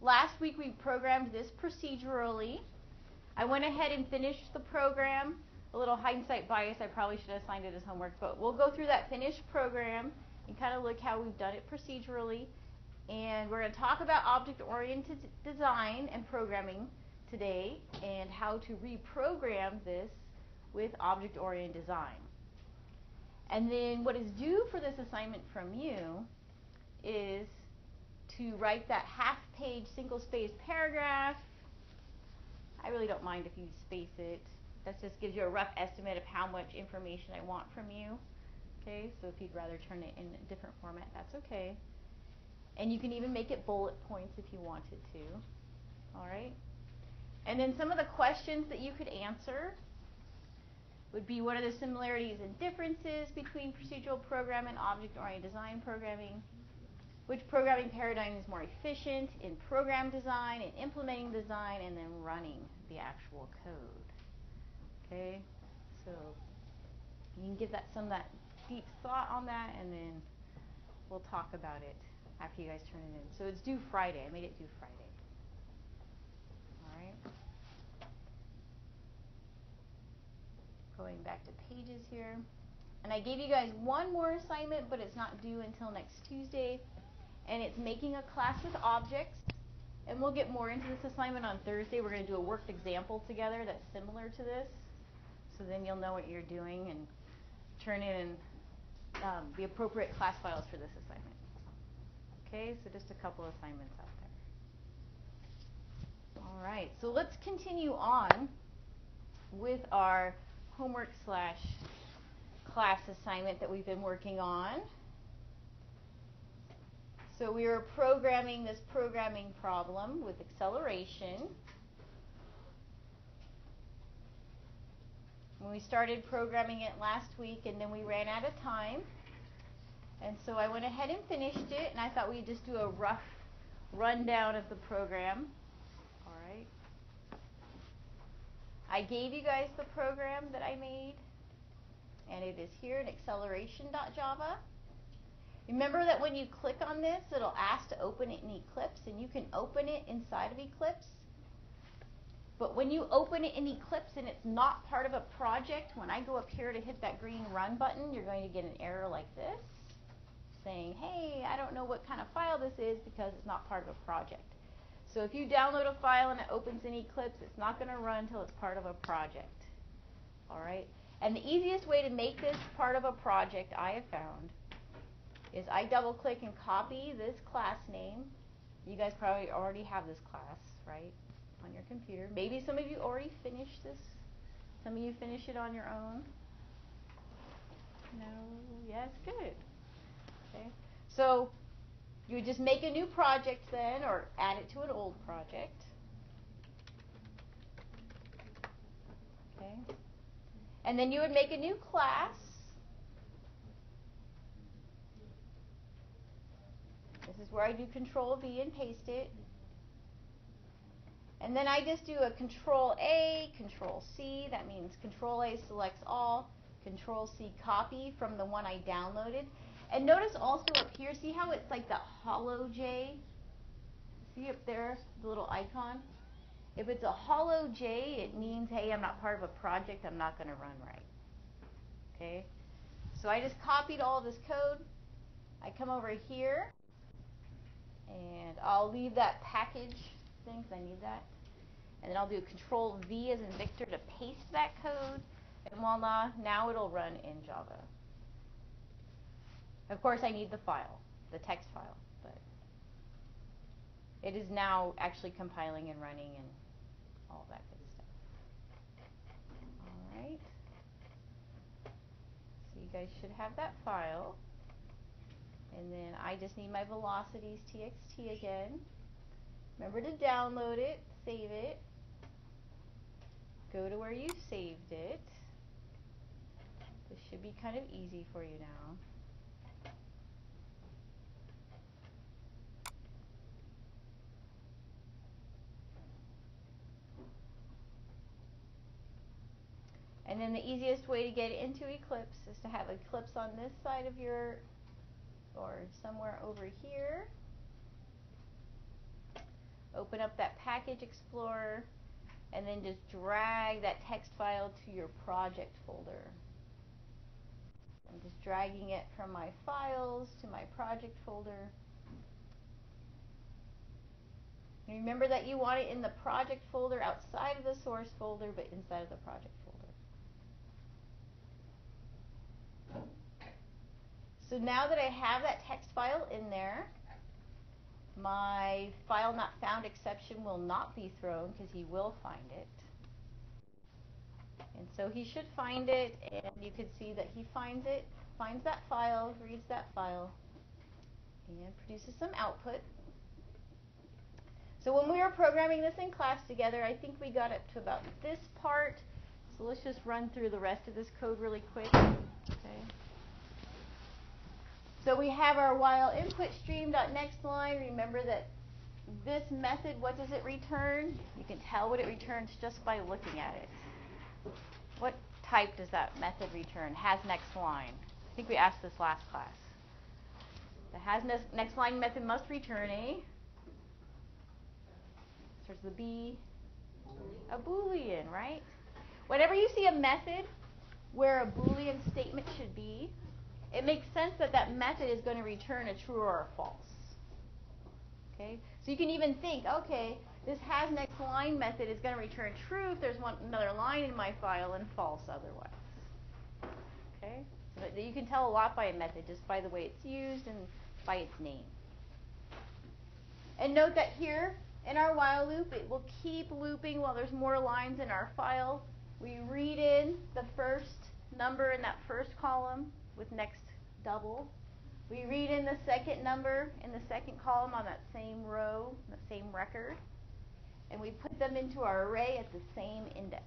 last week we programmed this procedurally. I went ahead and finished the program. A little hindsight bias, I probably should have assigned it as homework, but we'll go through that finished program and kind of look how we've done it procedurally. And we're going to talk about object-oriented design and programming today and how to reprogram this with object-oriented design. And then what is due for this assignment from you is to write that half-page single-spaced paragraph. I really don't mind if you space it. That just gives you a rough estimate of how much information I want from you. Okay, so if you'd rather turn it in a different format, that's okay. And you can even make it bullet points if you wanted to. All right. And then some of the questions that you could answer would be, what are the similarities and differences between procedural program and object-oriented design programming? Which programming paradigm is more efficient in program design and implementing design and then running the actual code? Okay, so you can give that some of that deep thought on that, and then we'll talk about it after you guys turn it in. So it's due Friday. I made it due Friday. All right. Going back to pages here. And I gave you guys one more assignment, but it's not due until next Tuesday. And it's making a class with objects. And we'll get more into this assignment on Thursday. We're going to do a worked example together that's similar to this. So then you'll know what you're doing and turn in the appropriate class files for this assignment. Okay, so just a couple assignments out there. All right, so let's continue on with our homework/class assignment that we've been working on. So we are programming this programming problem with acceleration. We started programming it last week, and then we ran out of time. And so I went ahead and finished it, and I thought we'd just do a rough rundown of the program. All right. I gave you guys the program that I made, and it is here in acceleration.java. Remember that when you click on this, it'll ask to open it in Eclipse, and you can open it inside of Eclipse. But when you open it in Eclipse and it's not part of a project, when I go up here to hit that green run button, you're going to get an error like this, saying, hey, I don't know what kind of file this is because it's not part of a project. So if you download a file and it opens in Eclipse, it's not going to run until it's part of a project. All right? And the easiest way to make this part of a project, I have found, is I double-click and copy this class name. You guys probably already have this class, right, on your computer. Maybe some of you already finished this. Some of you finish it on your own. No? Yes? Good. Okay. So you would just make a new project then, or add it to an old project. Okay. And then you would make a new class. This is where I do Control V and paste it. And then I just do a Control A, Control C. That means Control A selects all, Control C copy from the one I downloaded. And notice also up here, see how it's like the hollow J? See up there, the little icon? If it's a hollow J, it means, hey, I'm not part of a project, I'm not going to run right. Okay? So I just copied all this code. I come over here, and I'll leave that package thing because I need that. And then I'll do Control V as in Victor to paste that code. And voila, now it'll run in Java. Of course, I need the file, the text file, but it is now actually compiling and running and all that good stuff. All right. So you guys should have that file. And then I just need my velocities txt again. Remember to download it, save it. Go to where you saved it. This should be kind of easy for you now. And then the easiest way to get into Eclipse is to have Eclipse on this side of your, or somewhere over here. open up that Package Explorer, and then just drag that text file to your project folder. I'm just dragging it from my files to my project folder. And remember that you want it in the project folder outside of the source folder, but inside of the project folder. So now that I have that text file in there, my file not found exception will not be thrown because he will find it. And so he should find it, and you can see that he finds it, finds that file, reads that file, and produces some output. So when we were programming this in class together, I think we got up to about this part. So let's just run through the rest of this code really quick. Okay. So we have our while input stream.next line. Remember that this method, what does it return? You can tell what it returns just by looking at it. What type does that method return? Has next line. I think we asked this last class. The has next line method must return starts with a B, a Boolean, right? Whenever you see a method where a Boolean statement should be, it makes sense that that method is going to return a true or a false. Okay? So you can even think, okay, this has next line method is going to return true if there's another line in my file and false otherwise. Okay? So you can tell a lot by a method just by the way it's used and by its name. And note that here in our while loop, it will keep looping while there's more lines in our file. We read in the first number in that first column with next double. We read in the second number in the second column on that same row, the same record. And we put them into our array at the same index.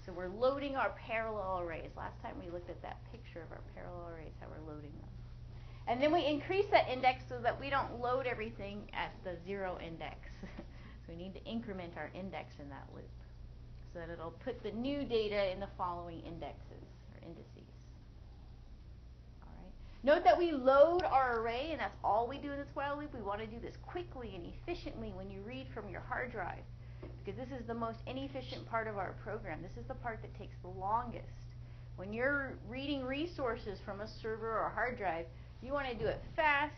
So we're loading our parallel arrays. Last time we looked at that picture of our parallel arrays, how we're loading them. And then we increase that index so that we don't load everything at the 0 index. So we need to increment our index in that loop so that it'll put the new data in the following indexes or indices. All right. Note that we load our array, and that's all we do in this while loop. We want to do this quickly and efficiently when you read from your hard drive, because this is the most inefficient part of our program. This is the part that takes the longest. When you're reading resources from a server or a hard drive, you want to do it fast,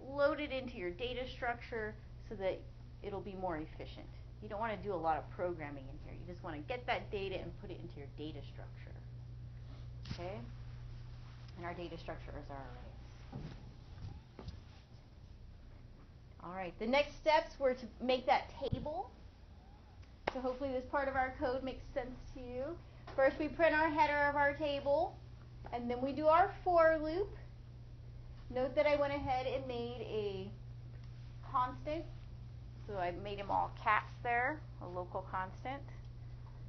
load it into your data structure so that it'll be more efficient. You don't want to do a lot of programming in here. You just want to get that data and put it into your data structure. Okay? And our data structure is our arrays. All right, the next steps were to make that table. So hopefully this part of our code makes sense to you. First we print our header of our table, and then we do our for loop. Note that I went ahead and made a constant. So I made them all caps there, a local constant.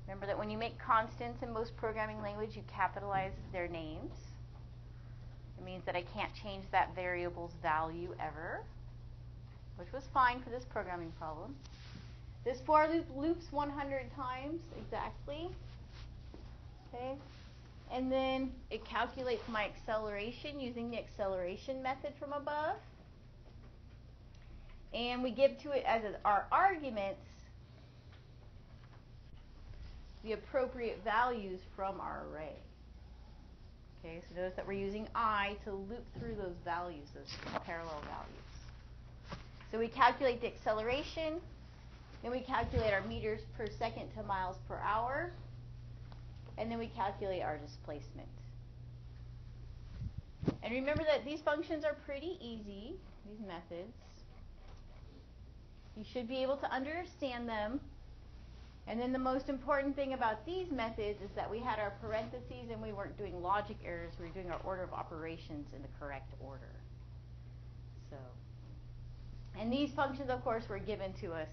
Remember that when you make constants in most programming language, you capitalize their names. It means that I can't change that variable's value ever, which was fine for this programming problem. This for loop loops 100 times exactly. Okay. And then it calculates my acceleration using the acceleration method from above. And we give to it as our arguments the appropriate values from our array. Okay, so notice that we're using I to loop through those values, those parallel values. So we calculate the acceleration, then we calculate our meters per second to miles per hour, and then we calculate our displacement. And remember that these functions are pretty easy, these methods. You should be able to understand them. And then the most important thing about these methods is that we had our parentheses and we weren't doing logic errors. We were doing our order of operations in the correct order. So, and these functions, of course, were given to us.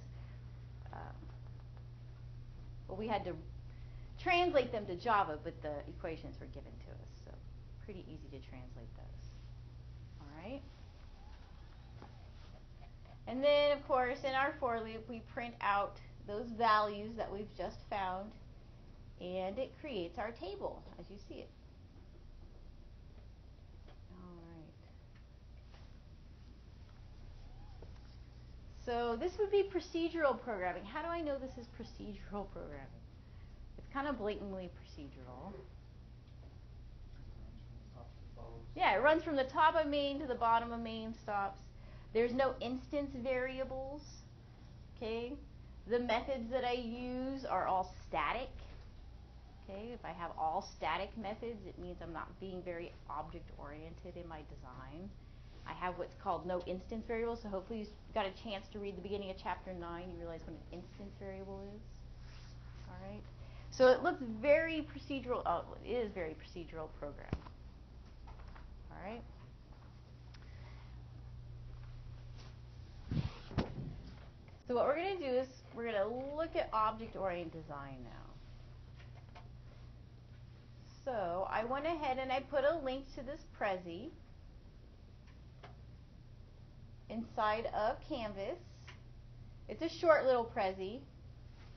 Well, we had to translate them to Java, but the equations were given to us. So pretty easy to translate those. All right. And then, of course, in our for loop, we print out those values that we've just found, and it creates our table as you see it. All right. So this would be procedural programming. How do I know this is procedural programming? It's kind of blatantly procedural. Yeah, it runs from the top of main to the bottom of main, stops. There's no instance variables. Okay? The methods that I use are all static. Okay? If I have all static methods, it means I'm not being very object-oriented in my design. I have what's called no instance variables, so hopefully you got a chance to read the beginning of chapter 9. You realize what an instance variable is. All right? So it looks very procedural. Oh, it is very procedural programming. All right? So what we're going to do is we're going to look at object-oriented design now. So I went ahead and I put a link to this Prezi inside of Canvas. It's a short little Prezi,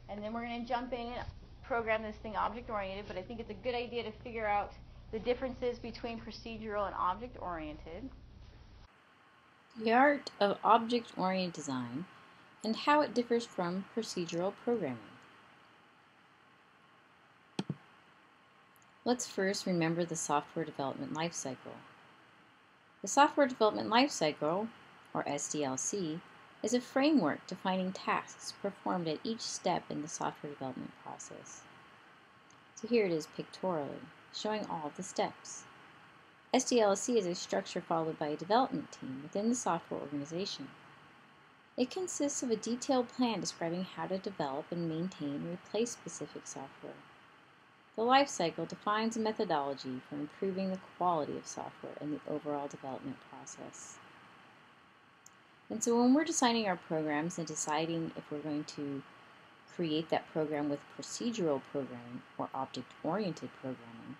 and then we're going to jump in and program this thing object-oriented, but I think it's a good idea to figure out the differences between procedural and object-oriented. The art of object-oriented design and how it differs from procedural programming. Let's first remember the software development lifecycle. The software development lifecycle, or SDLC, is a framework defining tasks performed at each step in the software development process. So here it is pictorially, showing all the steps. SDLC is a structure followed by a development team within the software organization. It consists of a detailed plan describing how to develop and maintain and replace specific software. The life cycle defines a methodology for improving the quality of software and the overall development process. And so when we're designing our programs and deciding if we're going to create that program with procedural programming or object-oriented programming,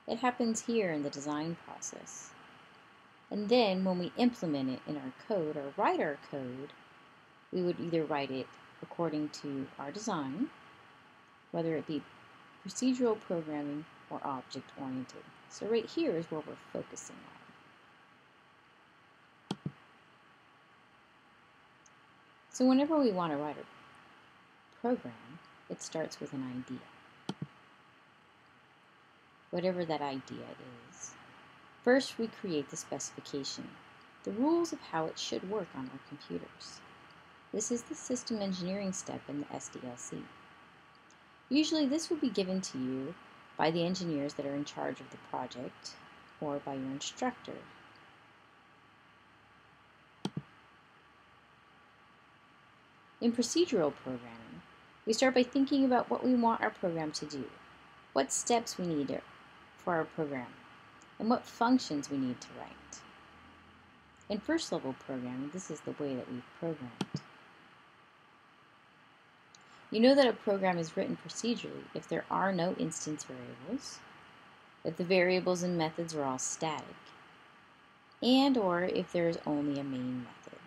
it happens here in the design process. And then when we implement it in our code or write our code, we would either write it according to our design, whether it be procedural programming or object-oriented. So right here is where we're focusing on. So whenever we want to write a program, it starts with an idea. Whatever that idea is. First, we create the specification, the rules of how it should work on our computers. This is the system engineering step in the SDLC. Usually this will be given to you by the engineers that are in charge of the project or by your instructor. In procedural programming, we start by thinking about what we want our program to do, what steps we need for our program, and what functions we need to write. In first level programming, this is the way that we've programmed. You know that a program is written procedurally if there are no instance variables, if the variables and methods are all static, and or if there is only a main method.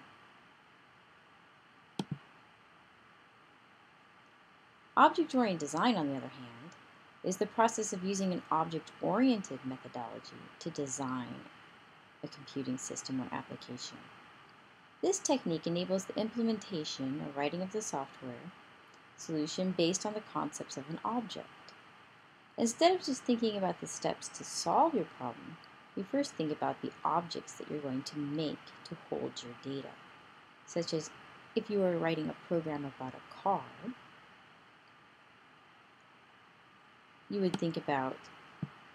Object-oriented design, on the other hand, is the process of using an object-oriented methodology to design a computing system or application. This technique enables the implementation or writing of the software solution based on the concepts of an object. Instead of just thinking about the steps to solve your problem, you first think about the objects that you're going to make to hold your data. Such as if you were writing a program about a car, you would think about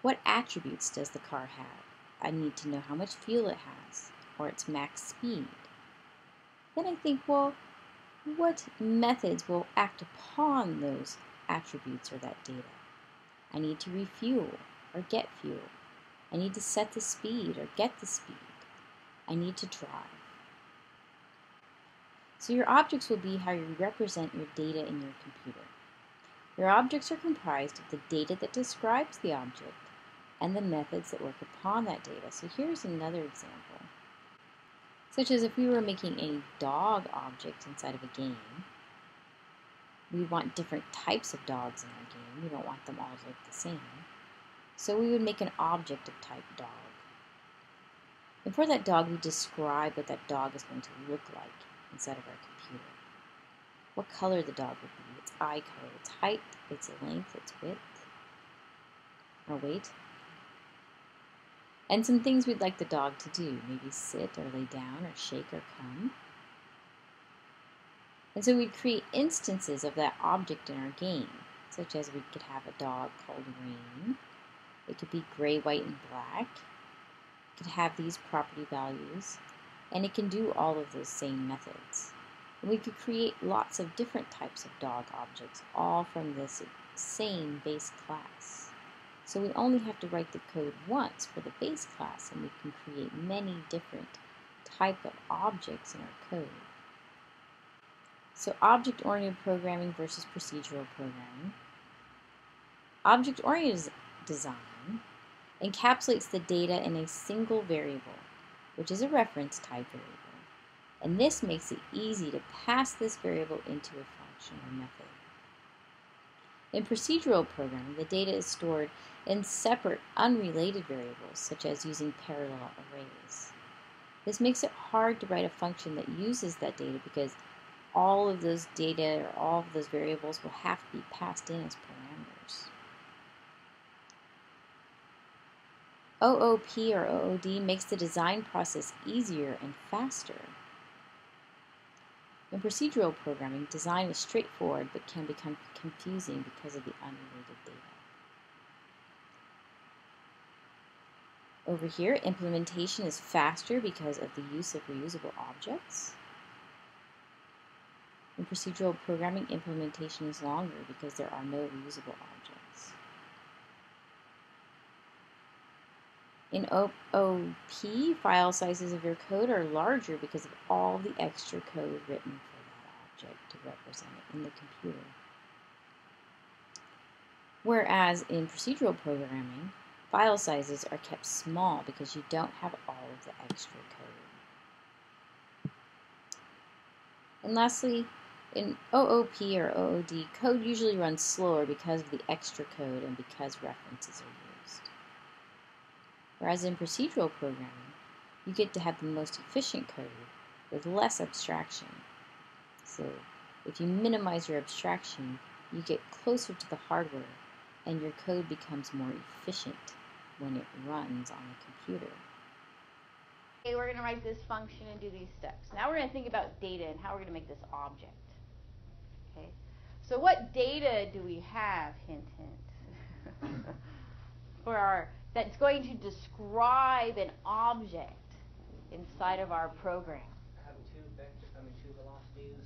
what attributes does the car have? I need to know how much fuel it has, or its max speed. Then I think, well, what methods will act upon those attributes or that data? I need to refuel or get fuel. I need to set the speed or get the speed. I need to drive. So your objects will be how you represent your data in your computer. Your objects are comprised of the data that describes the object and the methods that work upon that data. So here's another example. Such as if we were making a dog object inside of a game, we want different types of dogs in our game. We don't want them all to look the same. So we would make an object of type dog. And for that dog, we describe what that dog is going to look like. inside of our computer. What color the dog would be, its eye color, its height, its length, its width, or weight. And some things we'd like the dog to do, maybe sit or lay down or shake or come. And so we'd create instances of that object in our game, such as we could have a dog called Rain. It could be gray, white, and black. It could have these property values, and it can do all of those same methods. And we could create lots of different types of dog objects, all from this same base class. So we only have to write the code once for the base class, and we can create many different types of objects in our code. So object-oriented programming versus procedural programming. Object-oriented design encapsulates the data in a single variable, which is a reference type variable. And this makes it easy to pass this variable into a function or method. In procedural programming, the data is stored in separate, unrelated variables, such as using parallel arrays. This makes it hard to write a function that uses that data because all of those data or all of those variables will have to be passed in as parameters. OOP or OOD makes the design process easier and faster. In procedural programming, design is straightforward but can become confusing because of the unrelated data. Over here, implementation is faster because of the use of reusable objects. In procedural programming, implementation is longer because there are no reusable objects. In OOP, file sizes of your code are larger because of all the extra code written for that object to represent it in the computer. Whereas in procedural programming, file sizes are kept small because you don't have all of the extra code. And lastly, in OOP or OOD, code usually runs slower because of the extra code and because references are used. Whereas in procedural programming, you get to have the most efficient code with less abstraction. So if you minimize your abstraction, you get closer to the hardware and your code becomes more efficient when it runs on the computer. Okay, we're going to write this function and do these steps. Now we're going to think about data and how we're going to make this object. Okay, so what data do we have, hint, hint, for our that's going to describe an object inside of our program? I have two velocities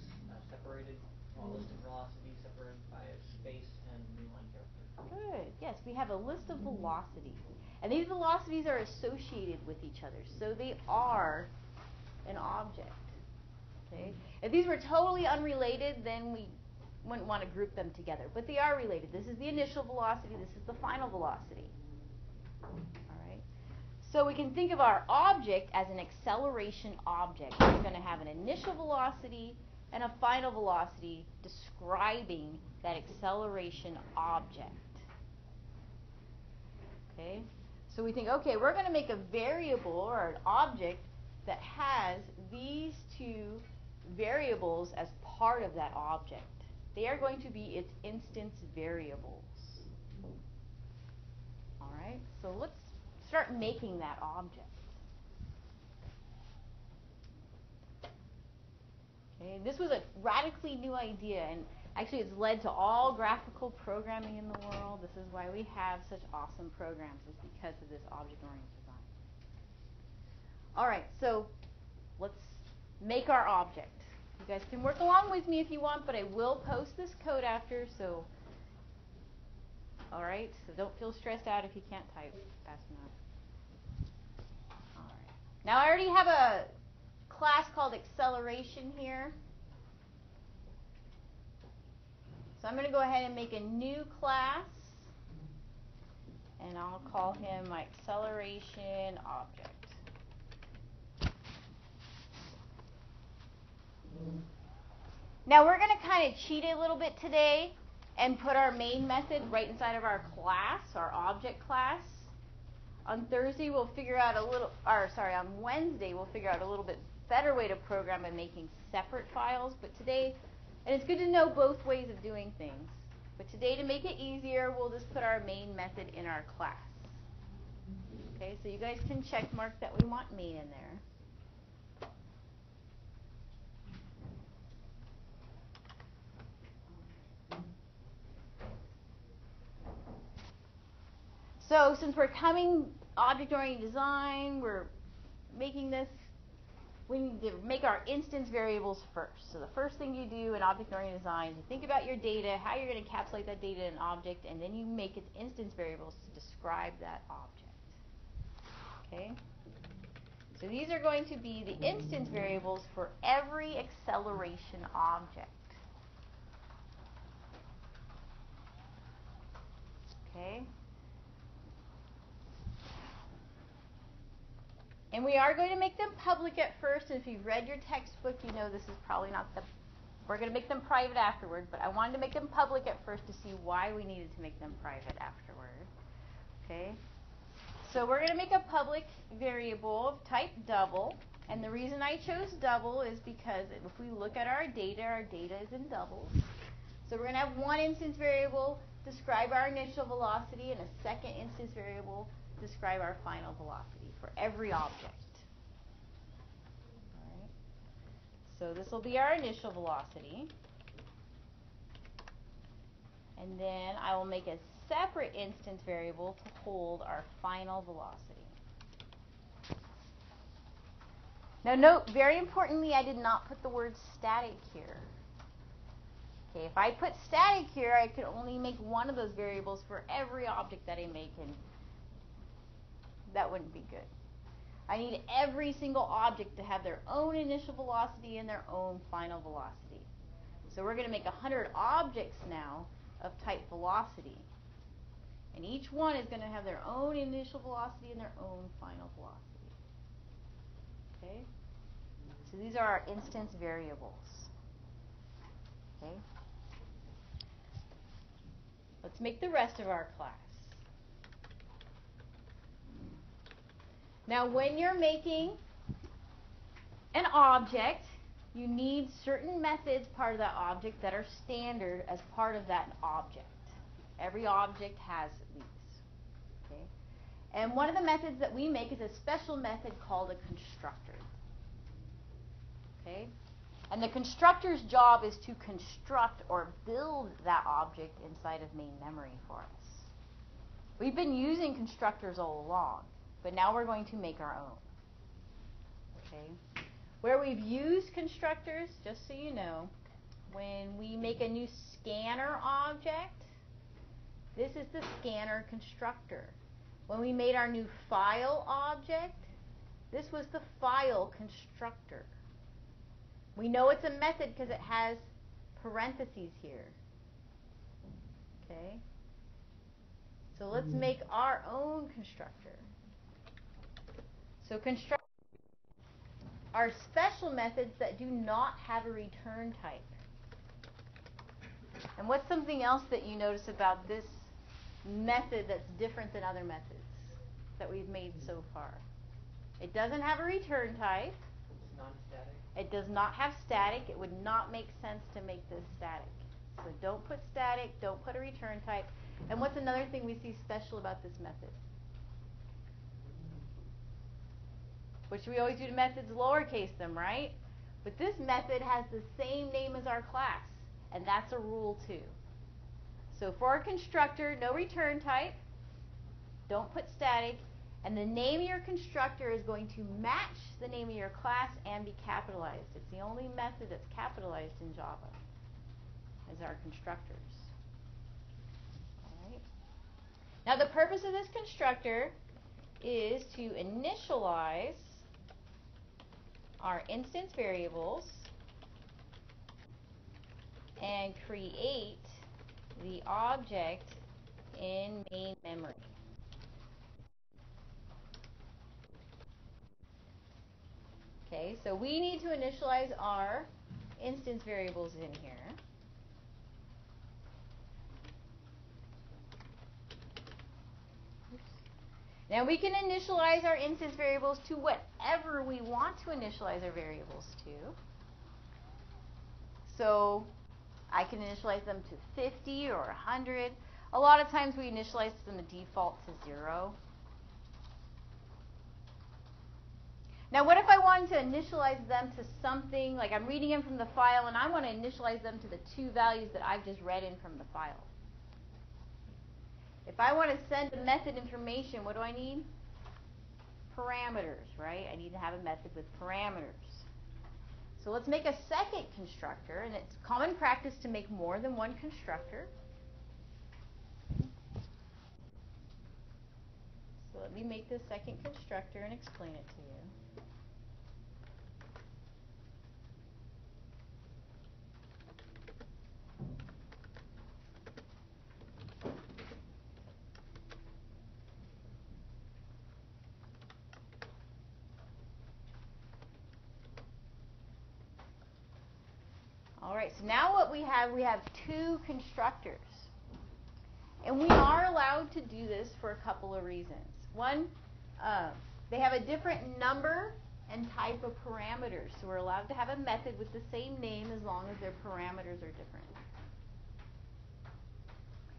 separated, well, listed velocities separated by a space and new line character. Good. Yes, we have a list of velocities. And these velocities are associated with each other, so they are an object. Okay? If these were totally unrelated, then we wouldn't want to group them together. But they are related. This is the initial velocity. This is the final velocity. All right? So we can think of our object as an acceleration object. It's going to have an initial velocity and a final velocity describing that acceleration object. Okay? So we think, okay, we're going to make a variable or an object that has these two variables as part of that object. They are going to be its instance variables. All right? So let's start making that object. Okay, this was a radically new idea, and actually it's led to all graphical programming in the world. This is why we have such awesome programs, is because of this object-oriented design. All right, so let's make our object. You guys can work along with me if you want, but I will post this code after, so all right, so don't feel stressed out if you can't type fast enough. All right. Now I already have a class called acceleration here. So I'm going to go ahead and make a new class, and I'll call him my acceleration object. Now we're going to kind of cheat a little bit today and put our main method right inside of our class, our object class. On Thursday we'll figure out a little, or sorry, on Wednesday we'll figure out a little bit better way to program by making separate files, but today, and it's good to know both ways of doing things. But today, to make it easier, we'll just put our main method in our class. Okay, so you guys can check mark that we want main in there. So since we're coming object-oriented design, we're making this, we need to make our instance variables first. So the first thing you do in object-oriented design is you think about your data, how you're going to encapsulate that data in an object, and then you make its instance variables to describe that object. Okay? So these are going to be the instance variables for every acceleration object. Okay? And we are going to make them public at first, and if you've read your textbook, you know this is probably not the, we're going to make them private afterward, but I wanted to make them public at first to see why we needed to make them private afterward. Okay? So we're going to make a public variable of type double, and the reason I chose double is because if we look at our data is in doubles. So we're going to have one instance variable describe our initial velocity and a second instance variable describe our final velocity for every object. All right. So this will be our initial velocity. And then I will make a separate instance variable to hold our final velocity. Now note, very importantly, I did not put the word static here. Okay, if I put static here, I could only make one of those variables for every object that I make, and that wouldn't be good. I need every single object to have their own initial velocity and their own final velocity. So we're going to make 100 objects now of type velocity. And each one is going to have their own initial velocity and their own final velocity. Okay? So these are our instance variables. Okay? Let's make the rest of our class. Now, when you're making an object, you need certain methods part of that object that are standard as part of that object. Every object has these. Okay? And one of the methods that we make is a special method called a constructor. Okay? And the constructor's job is to construct or build that object inside of main memory for us. We've been using constructors all along, but now we're going to make our own. Okay? Where we've used constructors, just so you know, when we make a new scanner object, this is the scanner constructor. When we made our new file object, this was the file constructor. We know it's a method because it has parentheses here. Okay? So let's make our own constructor. So constructors are special methods that do not have a return type. And what's something else that you notice about this method that's different than other methods that we've made so far? It doesn't have a return type. It's non-static. It does not have static. It would not make sense to make this static. So don't put static, don't put a return type. And what's another thing we see special about this method? Which we always do to methods lowercase them, right? But this method has the same name as our class, and that's a rule too. So for a constructor, no return type, don't put static, and the name of your constructor is going to match the name of your class and be capitalized. It's the only method that's capitalized in Java, as our constructors. All right. Now the purpose of this constructor is to initialize our instance variables and create the object in main memory. Okay, so we need to initialize our instance variables in here. Now we can initialize our instance variables to whatever we want to initialize our variables to. So I can initialize them to 50 or 100. A lot of times we initialize them to default to 0. Now what if I wanted to initialize them to something, like I'm reading in from the file and I want to initialize them to the two values that I've just read in from the file? If I want to send a method information, what do I need? Parameters, right? I need to have a method with parameters. So let's make a second constructor, and it's common practice to make more than one constructor. So let me make this second constructor and explain it to you. All right, so now what we have two constructors. And we are allowed to do this for a couple of reasons. One, they have a different number and type of parameters. So we're allowed to have a method with the same name as long as their parameters are different.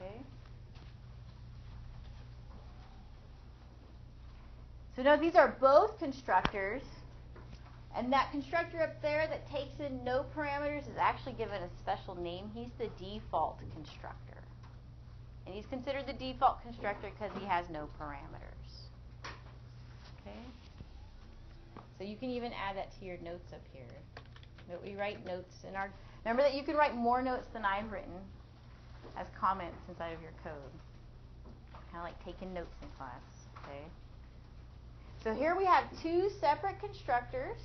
Okay? So now these are both constructors. And that constructor up there that takes in no parameters is actually given a special name. He's the default constructor. And he's considered the default constructor because he has no parameters. Okay? So you can even add that to your notes up here. We write notes in our... Remember that you can write more notes than I've written as comments inside of your code. Kind of like taking notes in class. Okay? So here we have two separate constructors.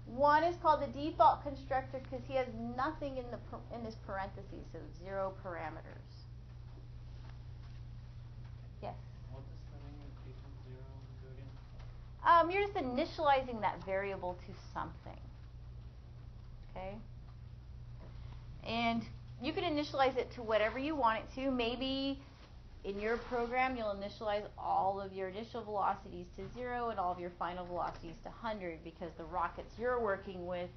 One is called the default constructor because he has nothing in this parentheses, so 0 parameters. Yes? What does the meaning of default 0 do again? You're just initializing that variable to something. Okay? And you can initialize it to whatever you want it to. Maybe in your program, you'll initialize all of your initial velocities to 0 and all of your final velocities to 100 because the rockets you're working with,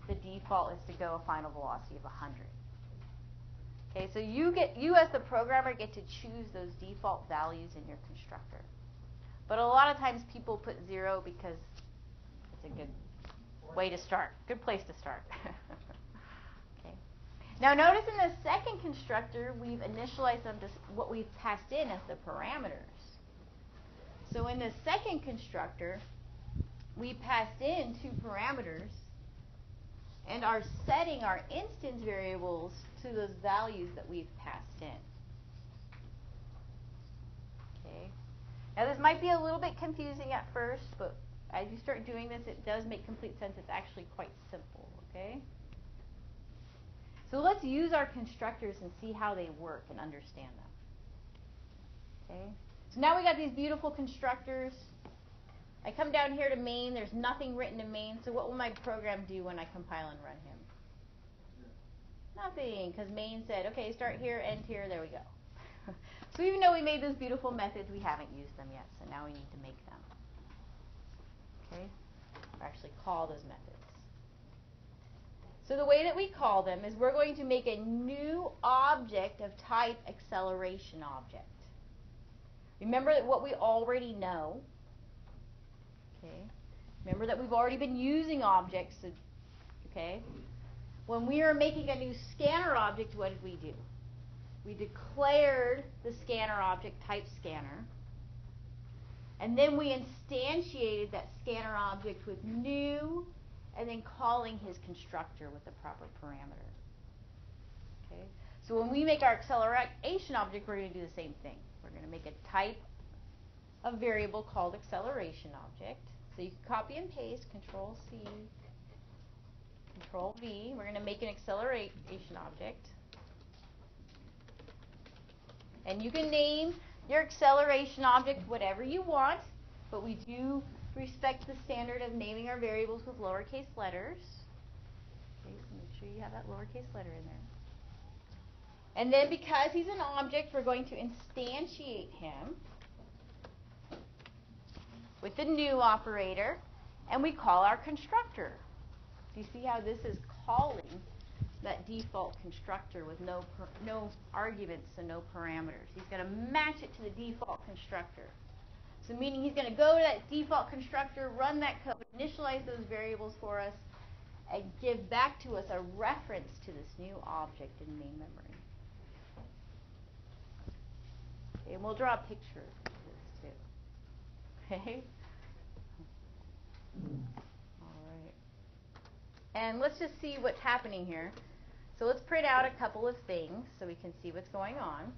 the default is to go a final velocity of 100. Okay, so you as the programmer get to choose those default values in your constructor. But a lot of times people put 0 because it's a good way to start, good place to start. Now notice in the second constructor, we've initialized them to what we've passed in as the parameters. So in the second constructor, we passed in 2 parameters and are setting our instance variables to those values that we've passed in. Okay. Now this might be a little bit confusing at first, but as you start doing this, it does make complete sense. It's actually quite simple. Okay. So let's use our constructors and see how they work and understand them. Okay? So now we got these beautiful constructors. I come down here to main. There's nothing written in main. So what will my program do when I compile and run him? Nothing, because main said, okay, start here, end here, there we go. So even though we made those beautiful methods, we haven't used them yet. So now we need to make them. Okay? Or actually call those methods. So the way that we call them is we're going to make a new object of type acceleration object. Remember that what we already know. Okay. Remember that we've already been using objects. Okay. When we are making a new scanner object, what did we do? We declared the scanner object type scanner. And then we instantiated that scanner object with new, and then calling his constructor with the proper parameter. Okay? So when we make our acceleration object, we're going to do the same thing. We're going to make a type of variable called acceleration object. So you can copy and paste, Control C, Control V. We're going to make an acceleration object. And you can name your acceleration object whatever you want, but we do respect the standard of naming our variables with lowercase letters. Okay, so make sure you have that lowercase letter in there. And then because he's an object, we're going to instantiate him with the new operator, and we call our constructor. Do you see how this is calling that default constructor with no arguments and no parameters? He's going to match it to the default constructor. So meaning he's going to go to that default constructor, run that code, initialize those variables for us, and give back to us a reference to this new object in main memory. Okay, and we'll draw a picture of this too. Okay? All right. And let's just see what's happening here. So let's print out a couple of things so we can see what's going on.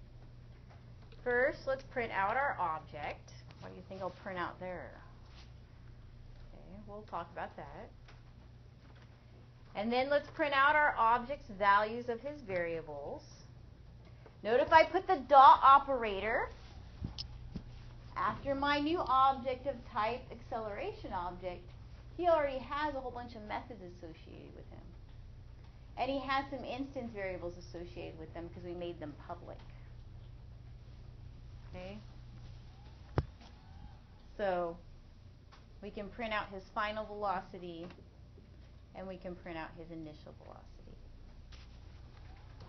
First, let's print out our object. What do you think I'll print out there? Okay, we'll talk about that. And then let's print out our object's values of his variables. Note if I put the dot operator after my new object of type acceleration object, he already has a whole bunch of methods associated with him. And he has some instance variables associated with them because we made them public. Okay? So we can print out his final velocity, and we can print out his initial velocity.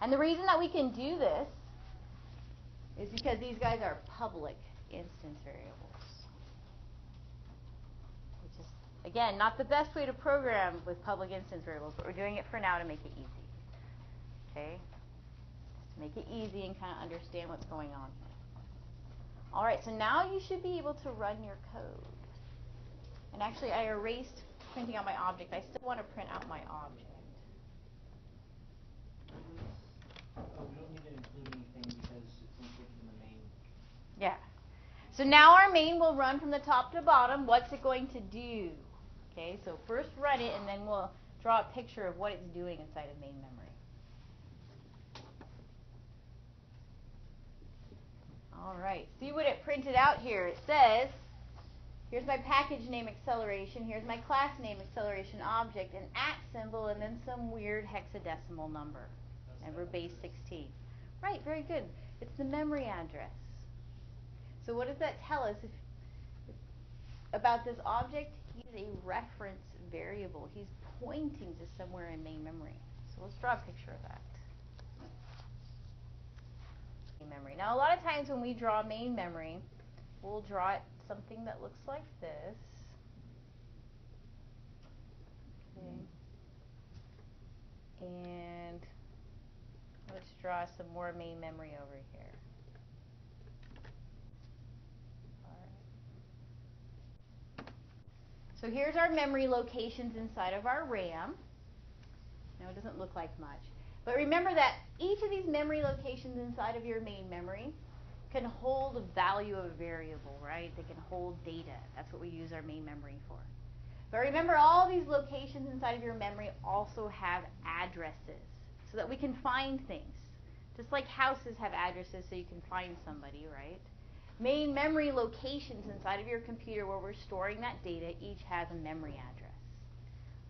And the reason that we can do this is because these guys are public instance variables. Which is, again, not the best way to program with public instance variables, but we're doing it for now to make it easy. Okay? Just to make it easy and kind of understand what's going on here. All right, so now you should be able to run your code. And actually, I erased printing out my object. I still want to print out my object. Oh, we don't need to include anything because it's included in the main. Yeah. So now our main will run from the top to bottom. What's it going to do? Okay, so first run it, and then we'll draw a picture of what it's doing inside of main memory. All right, see what it printed out here. It says, here's my package name acceleration, here's my class name acceleration object, an @ symbol, and then some weird hexadecimal number. Remember base 16. Right, very good. It's the memory address. So what does that tell us about this object? He's a reference variable. He's pointing to somewhere in main memory. So let's draw a picture of that. Memory. Now, a lot of times when we draw main memory, we'll draw it something that looks like this. Okay. And let's draw some more main memory over here. All right. So here's our memory locations inside of our RAM. Now, it doesn't look like much. But remember that each of these memory locations inside of your main memory can hold a value of a variable, right? They can hold data. That's what we use our main memory for. But remember, all these locations inside of your memory also have addresses so that we can find things. Just like houses have addresses so you can find somebody, right? Main memory locations inside of your computer where we're storing that data each has a memory address.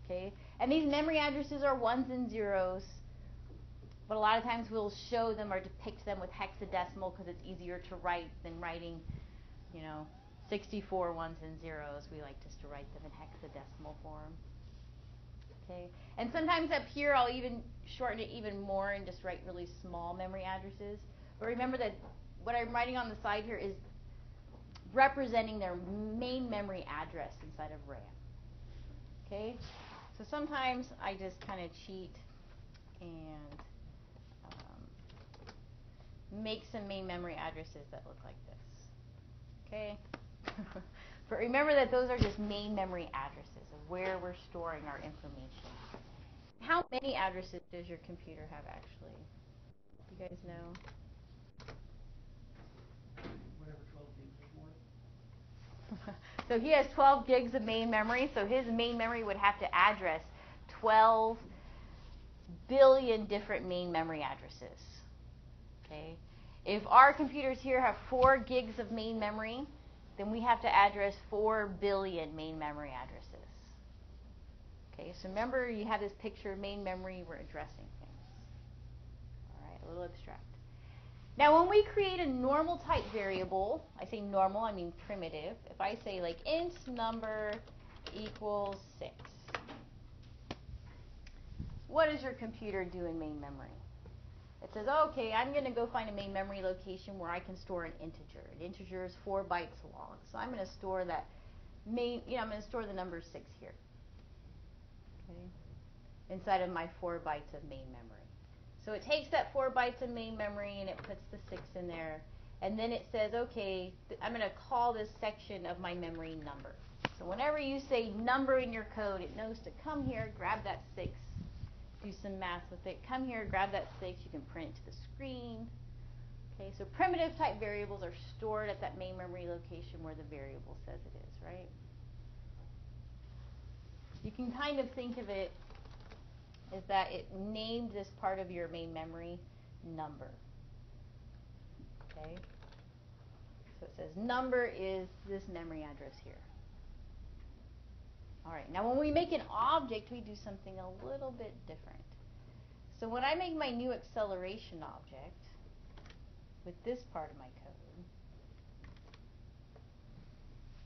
Okay? And these memory addresses are ones and zeros. But a lot of times we'll show them or depict them with hexadecimal because it's easier to write than writing, 64 ones and zeros. We like just to write them in hexadecimal form. Okay, and sometimes up here I'll even shorten it even more and just write really small memory addresses. But remember that what I'm writing on the side here is representing their main memory address inside of RAM. Okay, so sometimes I just kind of cheat and make some main memory addresses that look like this. Okay? But remember that those are just main memory addresses of where we're storing our information. How many addresses does your computer have actually? You guys know? Whatever 12 gigs is worth. So he has 12 gigs of main memory, so his main memory would have to address 12 billion different main memory addresses. Okay. If our computers here have 4 gigs of main memory, then we have to address 4 billion main memory addresses. Okay, so remember you have this picture of main memory, we're addressing things. All right, a little abstract. Now when we create a normal type variable, I say normal, I mean primitive. If I say like int number equals 6, what does your computer do in main memory? It says, okay, I'm going to go find a main memory location where I can store an integer. An integer is 4 bytes long. So I'm going to store that I'm going to store the number 6 here. Okay? Inside of my 4 bytes of main memory. So it takes that 4 bytes of main memory and it puts the 6 in there. And then it says, okay, I'm going to call this section of my memory number. So whenever you say number in your code, it knows to come here, grab that 6, do some math with it. Come here, grab that 6, you can print it to the screen. Okay, so primitive type variables are stored at that main memory location where the variable says it is, right? You can kind of think of it as that it named this part of your main memory number. Okay? So it says number is this memory address here. All right, now when we make an object, we do something a little bit different. So when I make my new acceleration object with this part of my code,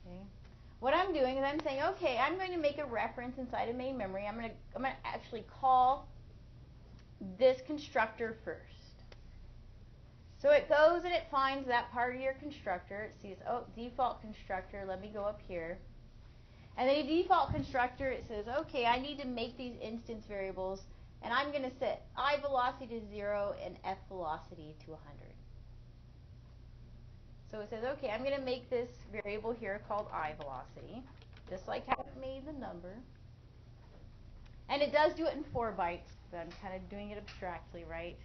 okay, what I'm doing is I'm saying, okay, I'm going to make a reference inside of main memory. I'm going to actually call this constructor first. So it goes and it finds that part of your constructor. It sees, oh, default constructor, let me go up here. And then a default constructor, it says, okay, I need to make these instance variables, and I'm going to set I velocity to 0 and F velocity to 100. So it says, okay, I'm going to make this variable here called I velocity, just like how it made the number. And it does do it in 4 bytes, but I'm kind of doing it abstractly, right?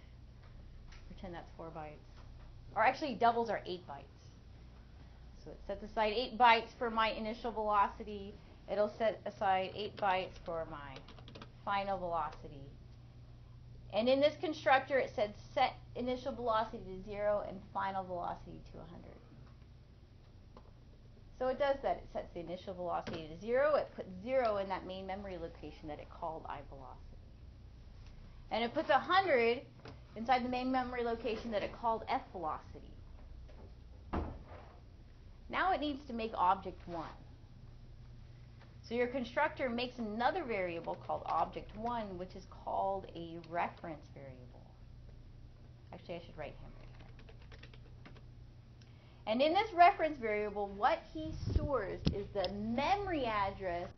Pretend that's 4 bytes. Or actually, doubles are 8 bytes. So it sets aside 8 bytes for my initial velocity. It'll set aside 8 bytes for my final velocity. And in this constructor, it said set initial velocity to 0 and final velocity to 100. So it does that. It sets the initial velocity to 0. It puts 0 in that main memory location that it called I velocity. And it puts 100 inside the main memory location that it called F velocity. Now it needs to make object 1. So your constructor makes another variable called object 1, which is called a reference variable. Actually, I should write him right here. And in this reference variable, what he stores is the memory address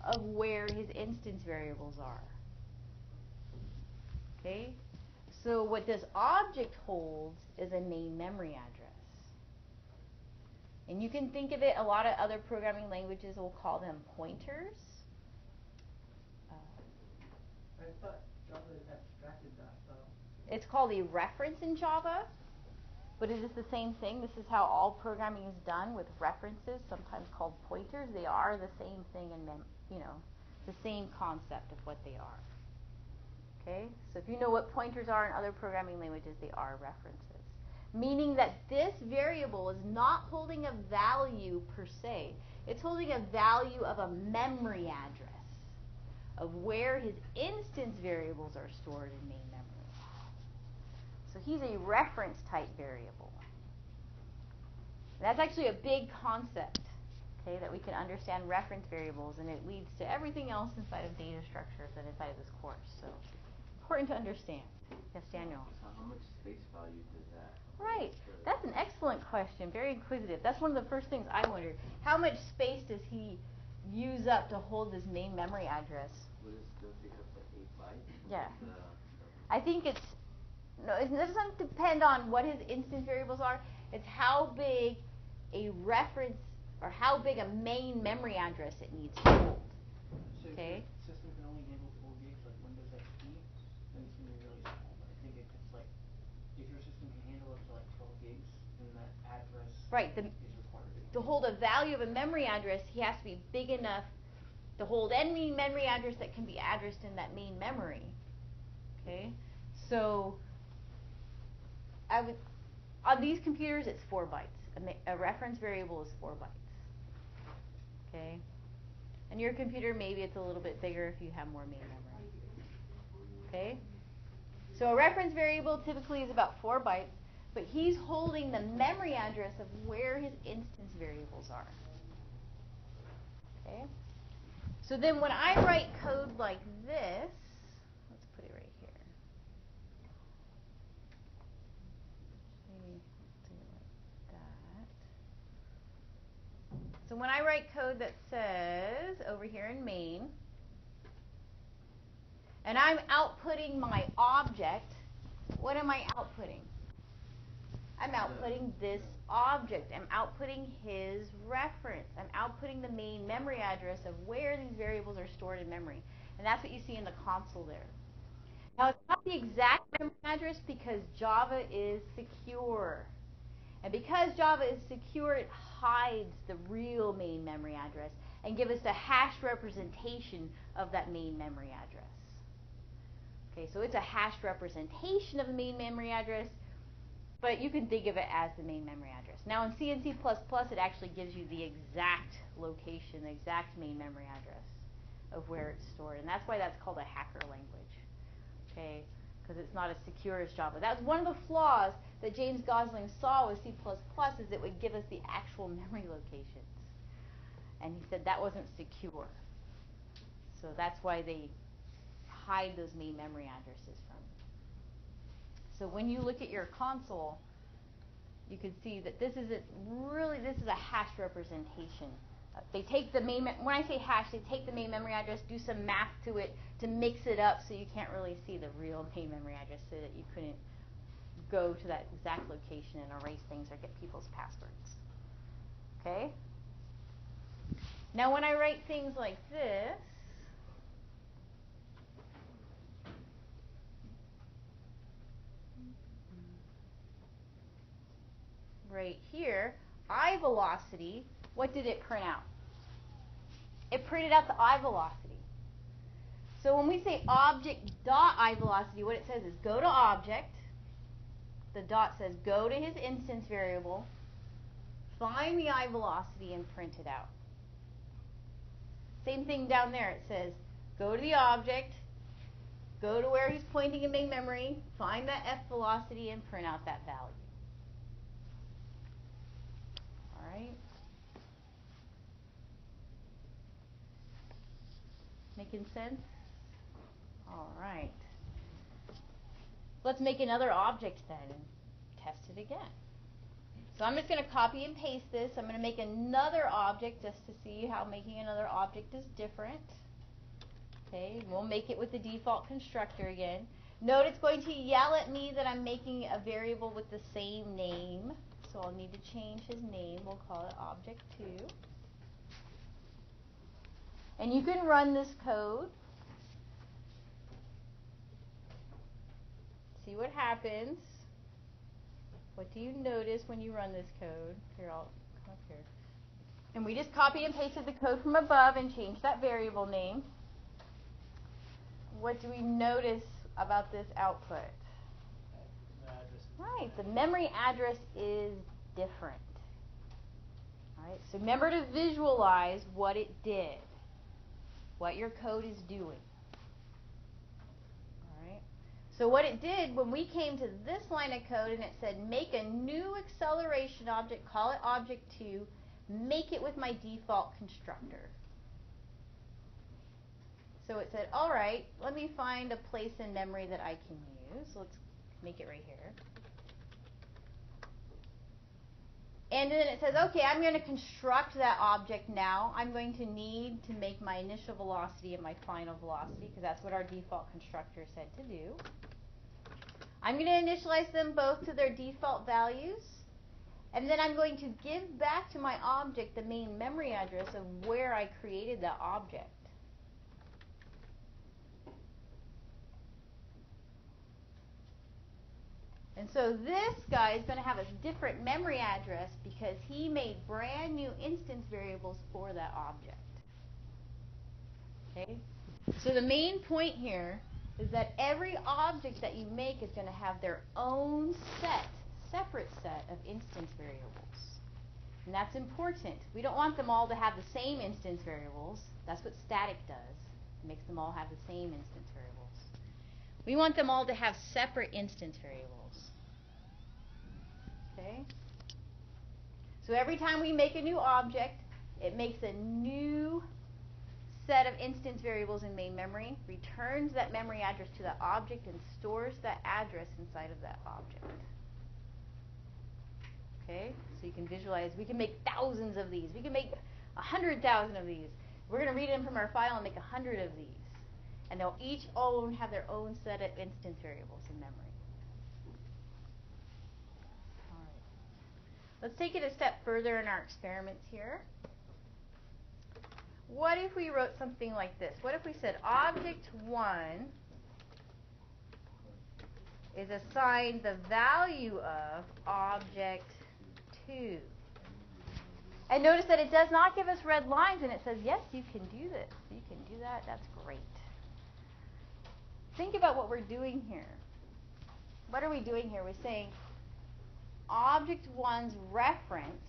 of where his instance variables are. Okay? So what this object holds is a main memory address. And you can think of it, a lot of other programming languages will call them pointers. I thought Java abstracted that, though. It's called a reference in Java, but it is the same thing. This is how all programming is done with references, sometimes called pointers. They are the same thing and the same concept of what they are. Okay? So if you know what pointers are in other programming languages, they are references. Meaning that this variable is not holding a value per se. It's holding a value of a memory address of where his instance variables are stored in main memory. So he's a reference type variable. That's actually a big concept, okay, that we can understand reference variables, and it leads to everything else inside of data structures and inside of this course. So important to understand. Yes, Daniel? So how much space value does that? Right. That's an excellent question. Very inquisitive. That's one of the first things I wondered. How much space does he use up to hold his main memory address? Would it still take up the 8 bytes? Yeah. I think it doesn't depend on what his instance variables are. It's how big a reference or how big a main memory address it needs to hold. So Okay. if your system can only handle 4 gigs like Windows XP, then it's going to be really small. But I think if it's like, if your system can handle up to like 12 gigs, then that address Right. is required. To hold a value of a memory address, he has to be big enough to hold any memory address that can be addressed in that main memory. Okay? So on these computers, it's 4 bytes. A reference variable is 4 bytes. Okay? And your computer, maybe it's a little bit bigger if you have more main memory. Okay? So a reference variable typically is about 4 bytes. but he's holding the memory address of where his instance variables are. Okay? So then when I write code like this, let's put it right here. Maybe do it like that. So when I write code that says, over here in main, and I'm outputting my object, what am I outputting? I'm outputting this object. I'm outputting his reference. I'm outputting the main memory address of where these variables are stored in memory. And that's what you see in the console there. Now, it's not the exact memory address because Java is secure. And because Java is secure, it hides the real main memory address and gives us a hashed representation of that main memory address. Okay, so it's a hashed representation of the main memory address, but you can think of it as the main memory address. Now in C and C++, it actually gives you the exact location, the exact main memory address of where it's stored. And that's why that's called a hacker language. Okay, because it's not as secure as Java. That's one of the flaws that James Gosling saw with C++, is it would give us the actual memory locations. And he said that wasn't secure. So that's why they hide those main memory addresses from you. So when you look at your console, you can see that this is a hashed representation. They take the main, when I say hash, they take the main memory address, do some math to it to mix it up so you can't really see the real main memory address, so that you couldn't go to that exact location and erase things or get people's passwords. Okay? Now when I write things like this, right here, I velocity, what did it print out? It printed out the I velocity. So when we say object.iVelocity, what it says is go to object, the dot says go to his instance variable, find the I velocity and print it out. Same thing down there, it says go to the object, go to where he's pointing in main memory, find that F velocity and print out that value. Alright? Making sense? Alright. Let's make another object then and test it again. So I'm just going to copy and paste this. I'm going to make another object just to see how making another object is different. Okay, we'll make it with the default constructor again. Note it's going to yell at me that I'm making a variable with the same name. So I'll need to change his name. We'll call it object2. And you can run this code. See what happens. What do you notice when you run this code? Here, I'll come up here. And we just copied and pasted the code from above and changed that variable name. What do we notice about this output? Right, the memory address is different. All right, so remember to visualize what it did, what your code is doing. All right. So what it did when we came to this line of code and it said make a new acceleration object, call it object2, make it with my default constructor. So it said, all right, let me find a place in memory that I can use. Let's make it right here. And then it says, okay, I'm going to construct that object now. I'm going to need to make my initial velocity and my final velocity, because that's what our default constructor said to do. I'm going to initialize them both to their default values. And then I'm going to give back to my object the main memory address of where I created that object. And so this guy is going to have a different memory address because he made brand new instance variables for that object. Okay? So the main point here is that every object that you make is going to have their own separate set of instance variables. And that's important. We don't want them all to have the same instance variables. That's what static does. It makes them all have the same instance variables. We want them all to have separate instance variables. Okay? So every time we make a new object, it makes a new set of instance variables in main memory, returns that memory address to that object, and stores that address inside of that object. Okay? So you can visualize, we can make thousands of these. We can make 100,000 of these. We're going to read them from our file and make 100 of these. And they'll each all have their own set of instance variables in memory. All right. Let's take it a step further in our experiments here. What if we wrote something like this? What if we said object 1 is assigned the value of object 2? And notice that it does not give us red lines, and it says, yes, you can do this. You can do that. That's great. Think about what we're doing here. What are we doing here? We're saying object 1's reference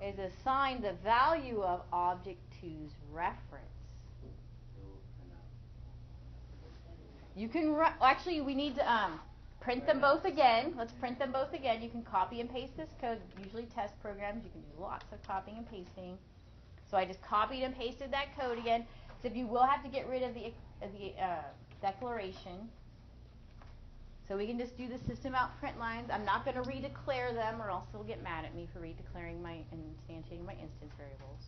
is assigned the value of object 2's reference. You can, actually, we need to print them both again. Let's print them both again. You can copy and paste this code. Usually test programs, you can do lots of copying and pasting. So I just copied and pasted that code again. So if you will have to get rid of the declaration. So we can just do the system out print lines. I'm not going to redeclare them, or else they'll get mad at me for redeclaring my and instantiating my instance variables.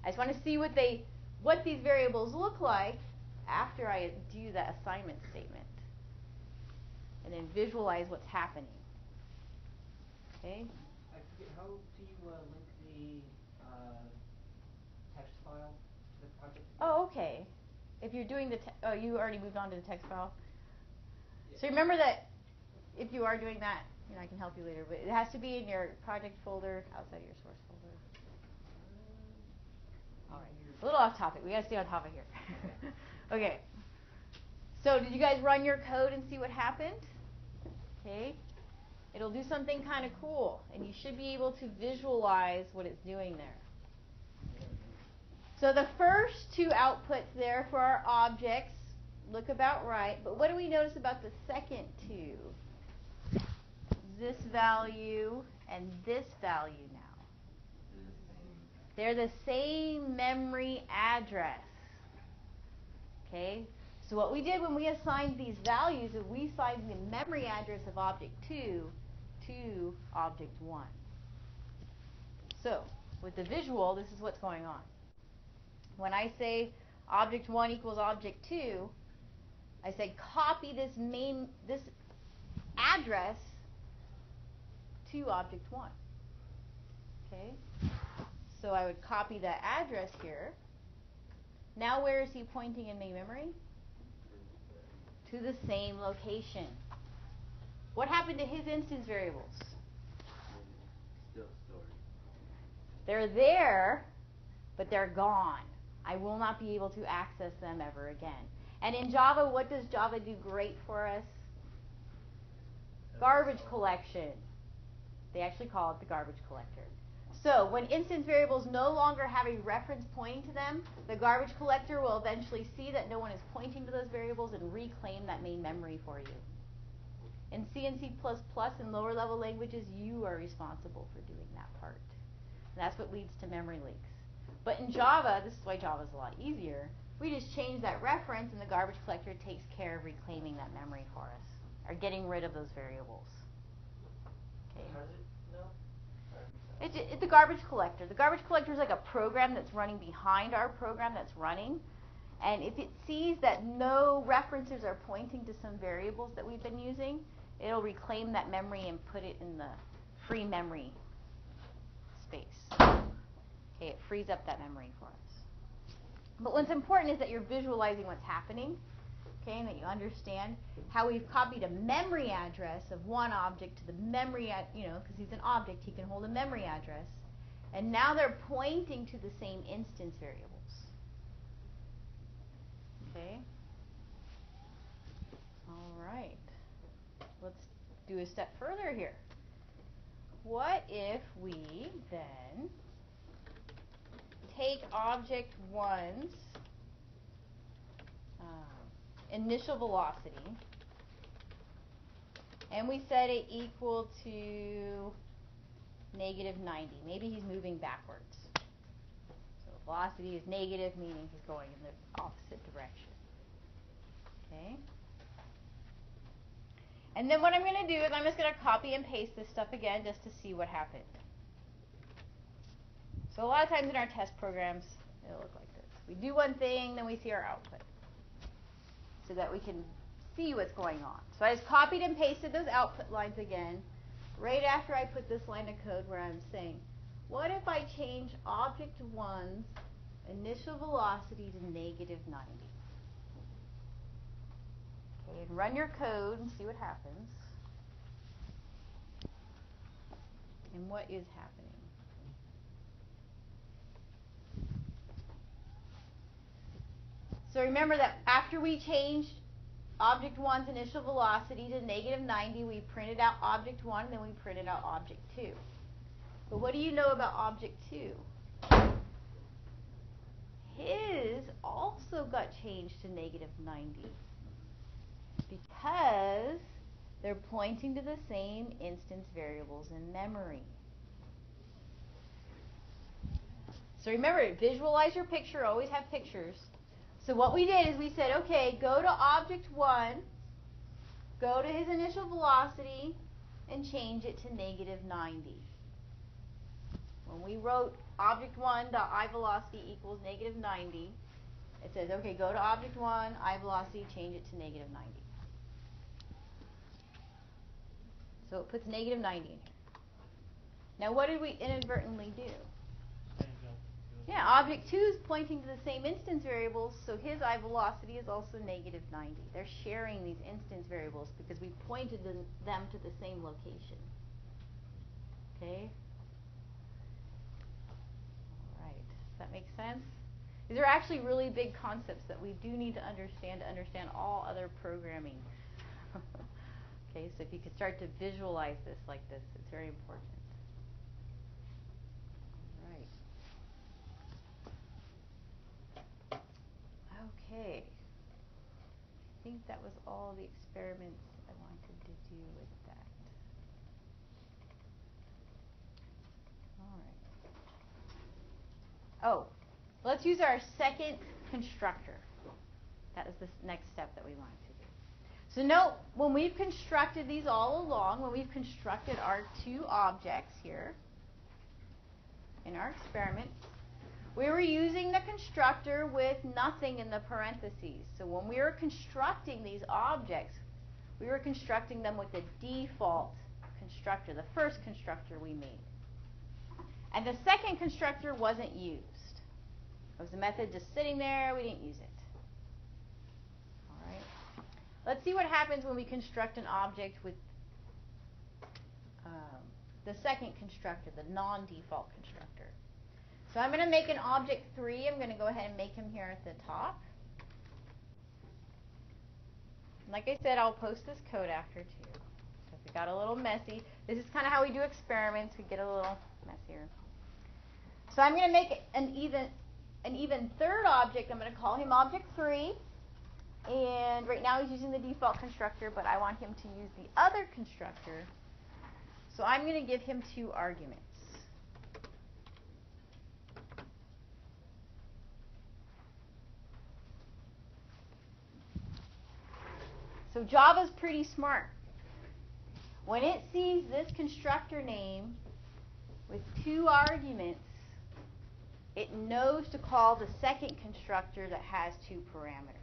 I just want to see what these variables look like after I do that assignment statement, and then visualize what's happening. Okay. I forget, how do you link the text file to the project? Oh, okay. If you're doing oh, you already moved on to the text file. So remember that if you are doing that, I can help you later, but it has to be in your project folder outside of your source folder. All right. A little off topic. We got to stay on topic here. Okay. So did you guys run your code and see what happened? Okay. It'll do something kind of cool, and you should be able to visualize what it's doing there. So the first two outputs there for our objects look about right, but what do we notice about the second two? This value and this value now. They're the same memory address. Okay? So what we did when we assigned these values is we assigned the memory address of object 2 to object 1. So with the visual, this is what's going on. When I say object 1 equals object 2, I say copy this address to object 1. Okay? So I would copy that address here. Now where is he pointing in main memory? To the same location. What happened to his instance variables? Still stored. They're there, but they're gone. I will not be able to access them ever again. And in Java, what does Java do great for us? Garbage collection. They actually call it the garbage collector. So when instance variables no longer have a reference pointing to them, the garbage collector will eventually see that no one is pointing to those variables and reclaim that main memory for you. In C and C++ and lower level languages, you are responsible for doing that part. And that's what leads to memory leaks. But in Java, this is why Java is a lot easier, we just change that reference and the garbage collector takes care of reclaiming that memory for us, or getting rid of those variables. Okay. How does it know? It's the garbage collector. The garbage collector is like a program that's running behind our program that's running. And if it sees that no references are pointing to some variables that we've been using, it'll reclaim that memory and put it in the free memory space. Okay, it frees up that memory for us. But what's important is that you're visualizing what's happening, okay, and that you understand how we've copied a memory address of one object to the memory, because he's an object, he can hold a memory address. And now they're pointing to the same instance variables. Okay? All right. Let's do a step further here. What if we then take object 1's initial velocity And we set it equal to negative 90. Maybe he's moving backwards. So velocity is negative, meaning he's going in the opposite direction. Okay? And then what I'm going to do is I'm just going to copy and paste this stuff again just to see what happened. So a lot of times in our test programs, it'll look like this. We do one thing, then we see our output so that we can see what's going on. So I just copied and pasted those output lines again right after I put this line of code where I'm saying, what if I change object 1's initial velocity to negative 90? Okay, and run your code and see what happens. And what is happening? So remember that after we changed object 1's initial velocity to negative 90, we printed out object 1, and then we printed out object 2. But what do you know about object 2? His also got changed to negative 90 because they're pointing to the same instance variables in memory. So remember, visualize your picture, always have pictures. So what we did is we said, okay, go to object 1, go to his initial velocity, and change it to negative 90. When we wrote object 1.iVelocity equals negative 90, it says, okay, go to object 1, iVelocity, change it to negative 90. So it puts negative 90 in here. Now what did we inadvertently do? Yeah, object 2 is pointing to the same instance variables, so his iVelocity is also negative 90. They're sharing these instance variables because we pointed them to the same location. Okay? All right. Does that make sense? These are actually really big concepts that we do need to understand all other programming. Okay, so if you could start to visualize this like this, it's very important. Okay, I think that was all the experiments I wanted to do with that. All right. Oh, let's use our second constructor. That is the next step that we wanted to do. So note, when we've constructed these all along, when we've constructed our two objects here in our experiment, we were using the constructor with nothing in the parentheses. So when we were constructing these objects, we were constructing them with the default constructor, the first constructor we made. And the second constructor wasn't used. It was a method just sitting there. We didn't use it. All right. Let's see what happens when we construct an object with the second constructor, the non-default constructor. So I'm going to make an object 3. I'm going to go ahead and make him here at the top. Like I said, I'll post this code after too. So if it got a little messy, this is kind of how we do experiments. We get a little messier. So I'm going to make an even third object. I'm going to call him object 3. And right now he's using the default constructor, but I want him to use the other constructor. So I'm going to give him 2 arguments. So Java's pretty smart. When it sees this constructor name with 2 arguments, it knows to call the second constructor that has 2 parameters.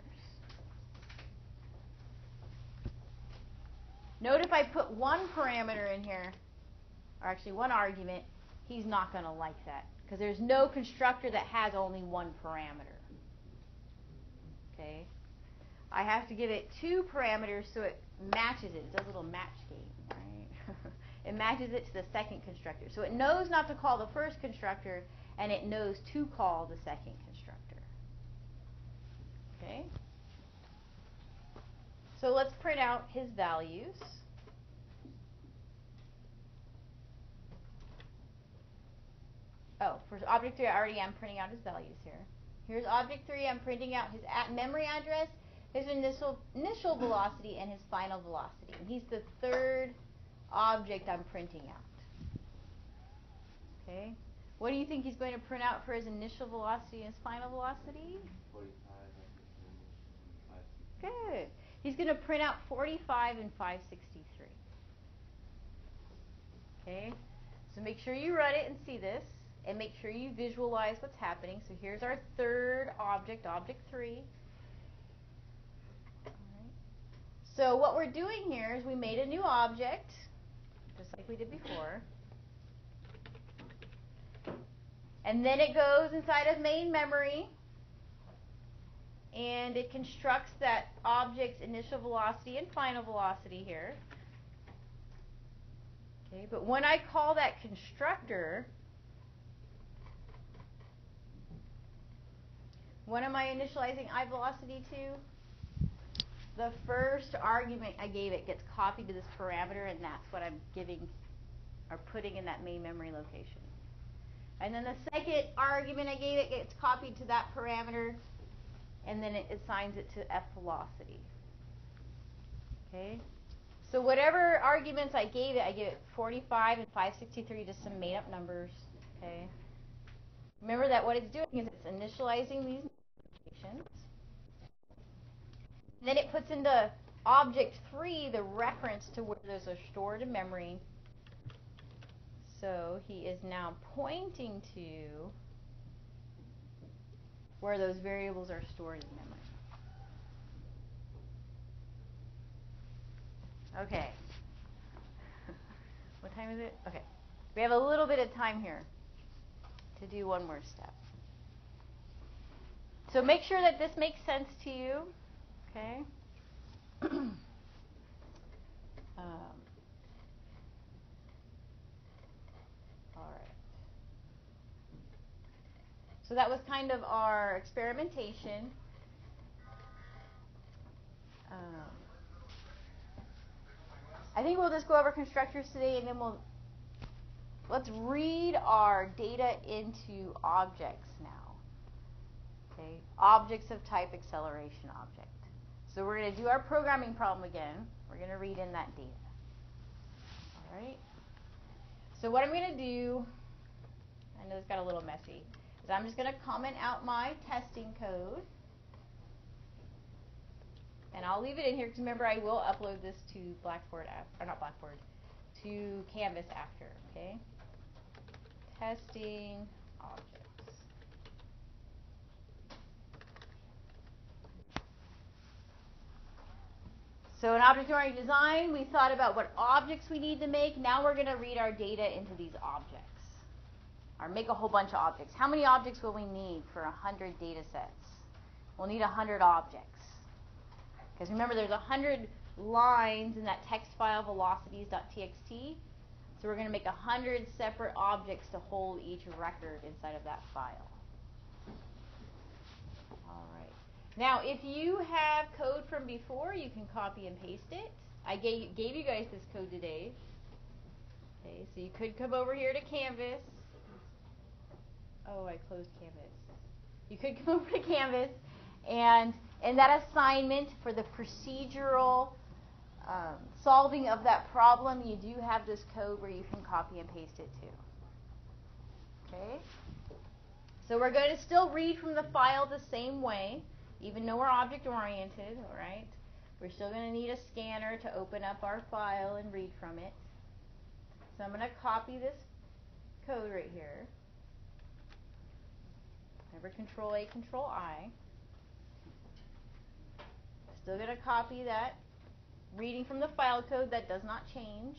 Note if I put 1 parameter in here, or actually 1 argument, he's not going to like that because there's no constructor that has only 1 parameter. Okay? I have to give it 2 parameters so it matches it. It does a little match game, right? It matches it to the second constructor. So it knows not to call the first constructor, and it knows to call the second constructor. Okay? So let's print out his values. Oh, for object 3, I already am printing out his values here. Here's object 3. I'm printing out his memory address, his initial velocity and his final velocity. And he's the third object I'm printing out. Okay? What do you think he's going to print out for his initial velocity and his final velocity? 45, I think, and 560. Good. He's going to print out 45 and 563. Okay? So make sure you run it and see this, and make sure you visualize what's happening. So here's our third object, object 3. All right. So what we're doing here is we made a new object, just like we did before. And then it goes inside of main memory, and it constructs that object's initial velocity and final velocity here. Okay, but when I call that constructor, what am I initializing I velocity to? The first argument I gave it gets copied to this parameter, and that's what I'm giving or putting in that main memory location. And then the second argument I gave it gets copied to that parameter, and then it assigns it to F velocity. Okay? So whatever arguments I gave it 45 and 563, just some made up numbers. Okay? Remember that what it's doing is it's initializing these notations. Then it puts into object 3 the reference to where those are stored in memory. So he is now pointing to where those variables are stored in memory. Okay. What time is it? Okay. We have a little bit of time here to do one more step. So make sure that this makes sense to you. Okay? All right. So that was kind of our experimentation. I think we'll just go over constructors today, and then let's read our data into objects now. Okay, objects of type acceleration object. So we're going to do our programming problem again. We're going to read in that data. All right. So what I'm going to do, I know this got a little messy, is I'm just going to comment out my testing code. And I'll leave it in here because remember I will upload this to Blackboard, or not Blackboard, to Canvas after, okay? Testing objects. So in object-oriented design, we thought about what objects we need to make. Now we're going to read our data into these objects, or make a whole bunch of objects. How many objects will we need for 100 data sets? We'll need 100 objects. Because remember, there's 100 lines in that text file, velocities.txt. So we're going to make 100 separate objects to hold each record inside of that file. All right. Now, if you have code from before, you can copy and paste it. I gave you guys this code today. Okay, so you could come over here to Canvas. Oh, I closed Canvas. You could come over to Canvas, and in that assignment for the procedural solving of that problem, you do have this code where you can copy and paste it too. Okay? So we're going to still read from the file the same way, even though we're object-oriented, all right? We're still going to need a scanner to open up our file and read from it. So I'm going to copy this code right here. Remember, Control-A, Control-I. Still going to copy that, reading from the file code, that does not change.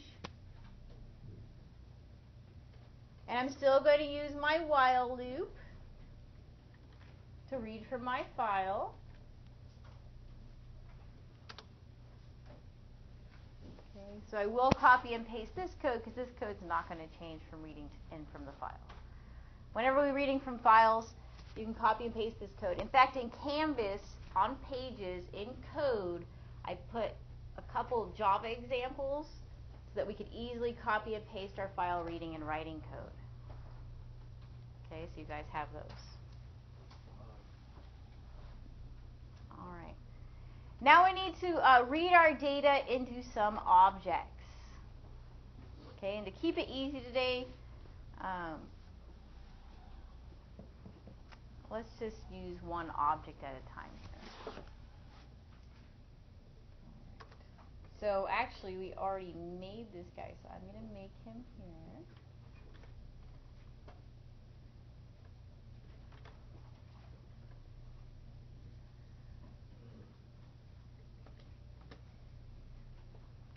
And I'm still going to use my while loop to read from my file. Okay, so I will copy and paste this code because this code's not going to change from reading in from the file. Whenever we're reading from files, you can copy and paste this code. In fact, in Canvas, on Pages, in code, I put a couple Java examples so that we could easily copy and paste our file reading and writing code. Okay, so you guys have those. All right. Now we need to read our data into some objects. Okay, and to keep it easy today, let's just use one object at a time here. So actually, we already made this guy, so I'm going to make him here.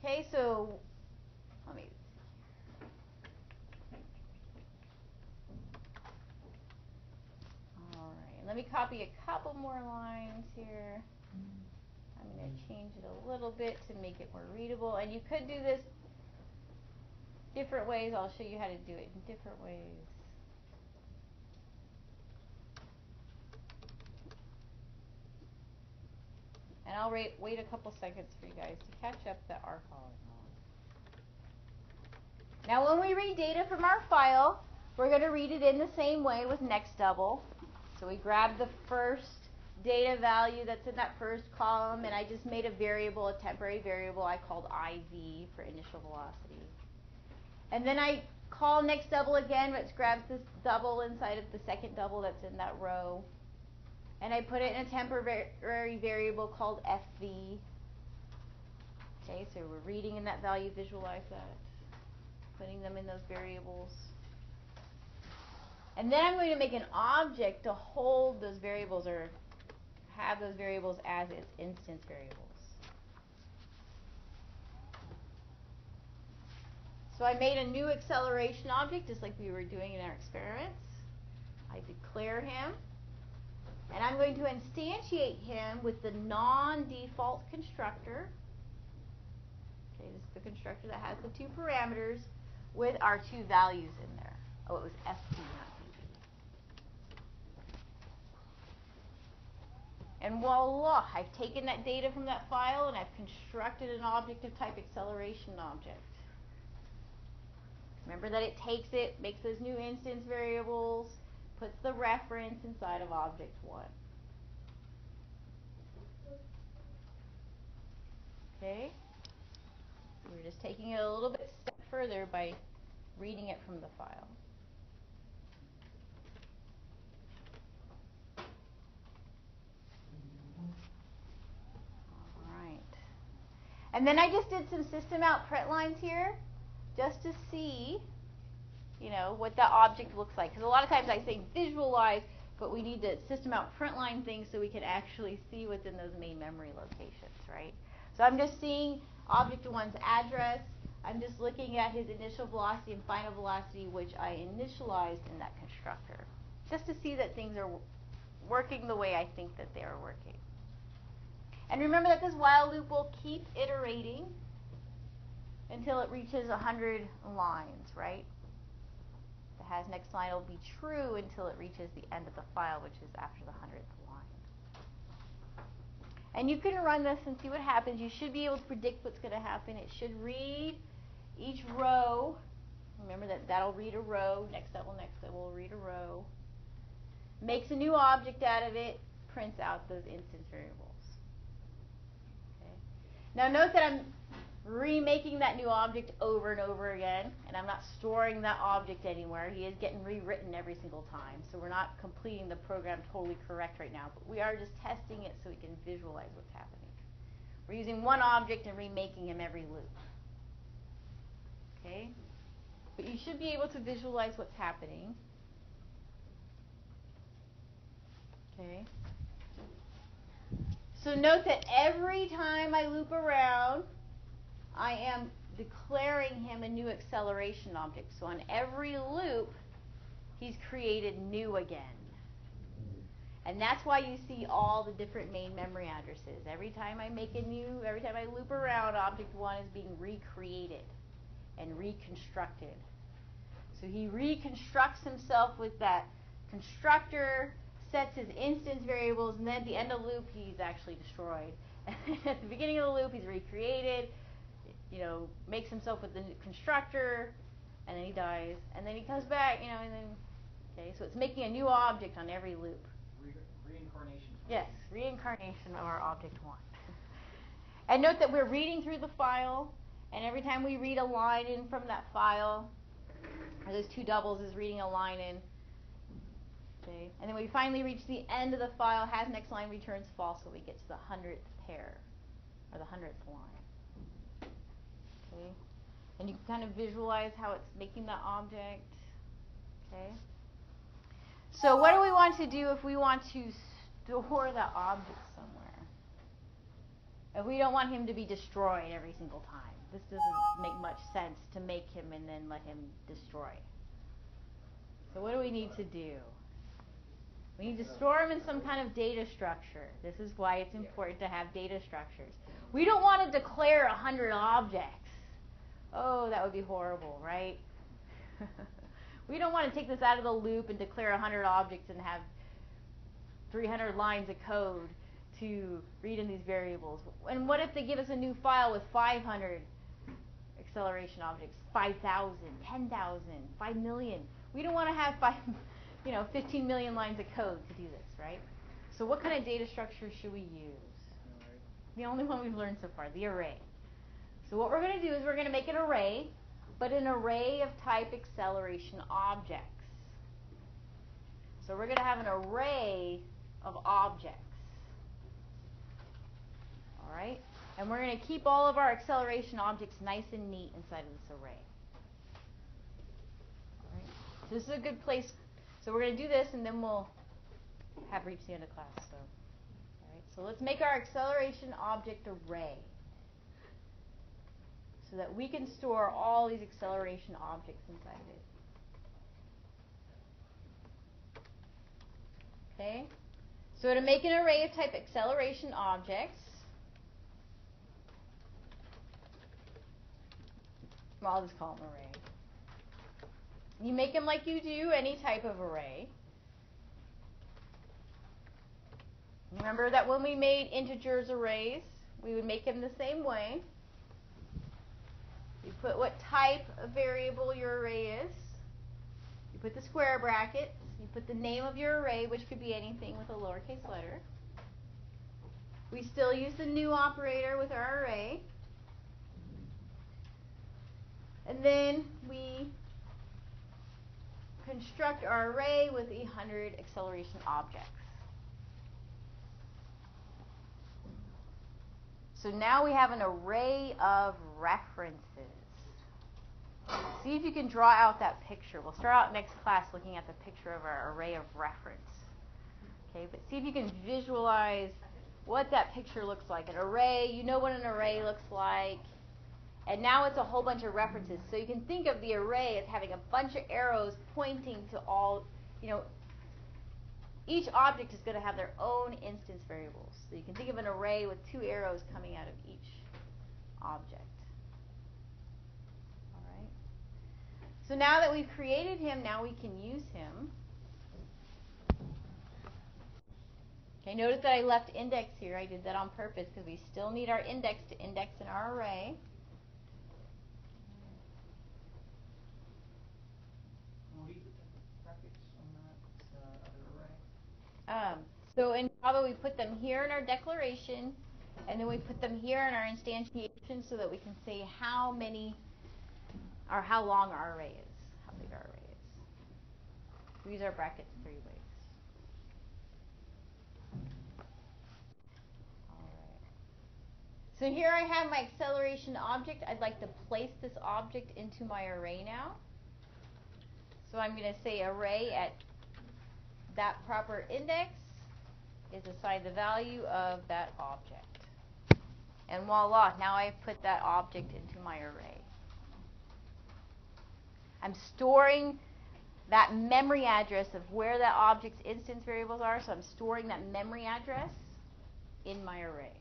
Okay, so let me. All right, let me copy a couple more lines here. I'm going to change it a little bit to make it more readable, and you could do this different ways. I'll show you how to do it in different ways. And I'll wait a couple seconds for you guys to catch up that are following along. Now when we read data from our file, we're going to read it in the same way with next double. So we grab the first data value that's in that first column, and I just made a variable, a temporary variable I called IV for initial velocity. And then I call next double again, which grabs this double inside of the second double that's in that row. And I put it in a temporary variable called FV. Okay, so we're reading in that value, visualize that. Putting them in those variables. And then I'm going to make an object to hold those variables or have those variables as its instance variables. So I made a new acceleration object just like we were doing in our experiments. I declare him. And I'm going to instantiate him with the non-default constructor. Okay, this is the constructor that has the two parameters with our two values in there. Oh, it was FP, not DP. And voila, I've taken that data from that file and I've constructed an object of type acceleration object. Remember that it takes it, makes those new instance variables, puts the reference inside of object 1. Okay? We're just taking it a little bit step further by reading it from the file. All right. And then I just did some system out print lines here just to see, what that object looks like. Because a lot of times I say visualize, but we need the system out print line thing so we can actually see what's in those main memory locations, right? So I'm just seeing object 1's address. I'm just looking at his initial velocity and final velocity, which I initialized in that constructor, just to see that things are working the way I think that they are working. And remember that this while loop will keep iterating until it reaches 100 lines, right? The has next line will be true until it reaches the end of the file, which is after the 100th line. And you can run this and see what happens. You should be able to predict what's going to happen. It should read each row. Remember that'll read a row. Next double will read a row. Makes a new object out of it. Prints out those instance variables. Okay. Now note that I'm remaking that new object over and over again, and I'm not storing that object anywhere. He is getting rewritten every single time, so we're not completing the program totally correct right now, but we are just testing it so we can visualize what's happening. We're using one object and remaking him every loop. Okay? But you should be able to visualize what's happening. Okay? So note that every time I loop around, I am declaring him a new acceleration object. So on every loop, he's created new again. And that's why you see all the different main memory addresses. Every time I loop around, object 1 is being recreated and reconstructed. So he reconstructs himself with that constructor, sets his instance variables, and then at the end of the loop, he's actually destroyed. At the beginning of the loop, he's recreated, makes himself with the constructor, and then he dies, and then he comes back, and then, okay, so it's making a new object on every loop. Reincarnation. Yes, reincarnation of our object 1. And note that we're reading through the file, and every time we read a line in from that file, or those two doubles is reading a line in. Okay. And then we finally reach the end of the file, has next line returns false, so we get to the 100th pair, or the 100th line. Okay. And you can kind of visualize how it's making that object. Okay. So what do we want to do if we want to store the object somewhere? If we don't want him to be destroyed every single time. This doesn't make much sense to make him and then let him destroy. So what do we need to do? We need to store him in some kind of data structure. This is why it's important to have data structures. We don't want to declare 100 objects. Oh, that would be horrible, right? We don't want to take this out of the loop and declare 100 objects and have 300 lines of code to read in these variables. And what if they give us a new file with 500 acceleration objects, 5,000, 10,000, 5 million? We don't want to have 15 million lines of code to do this, right? So what kind of data structure should we use? The only one we've learned so far, the array. So what we're going to do is we're going to make an array, but an array of type acceleration objects. So we're going to have an array of objects. All right? And we're going to keep all of our acceleration objects nice and neat inside of this array. All right? So this is a good place. So we're going to do this, and then we'll have reached the end of class. So, all right? So let's make our acceleration object array so that we can store all these acceleration objects inside of it. Okay? So to make an array of type acceleration objects, well, I'll just call them array. You make them like you do any type of array. Remember that when we made integers arrays, we would make them the same way. You put what type of variable your array is. You put the square brackets. You put the name of your array, which could be anything with a lowercase letter. We still use the new operator with our array. And then we construct our array with 100 acceleration objects. So now we have an array of references. See if you can draw out that picture. We'll start out next class looking at the picture of our array of reference. Okay, but see if you can visualize what that picture looks like. An array, you know what an array looks like. And now it's a whole bunch of references. So you can think of the array as having a bunch of arrows pointing to all, each object is going to have their own instance variables. So you can think of an array with 2 arrows coming out of each object. All right. So now that we've created him, now we can use him. Okay, notice that I left index here. I did that on purpose because we still need our index to index in our array. What do you put the brackets on that other array? So in Java, we put them here in our declaration, and then we put them here in our instantiation so that we can say how many or how long our array is, how big our array is. We use our brackets 3 ways. All right. So here I have my acceleration object. I'd like to place this object into my array now. So I'm going to say array at that proper index is assigned the value of that object. And voila, now I've put that object into my array. I'm storing that memory address of where that object's instance variables are, so I'm storing that memory address in my array.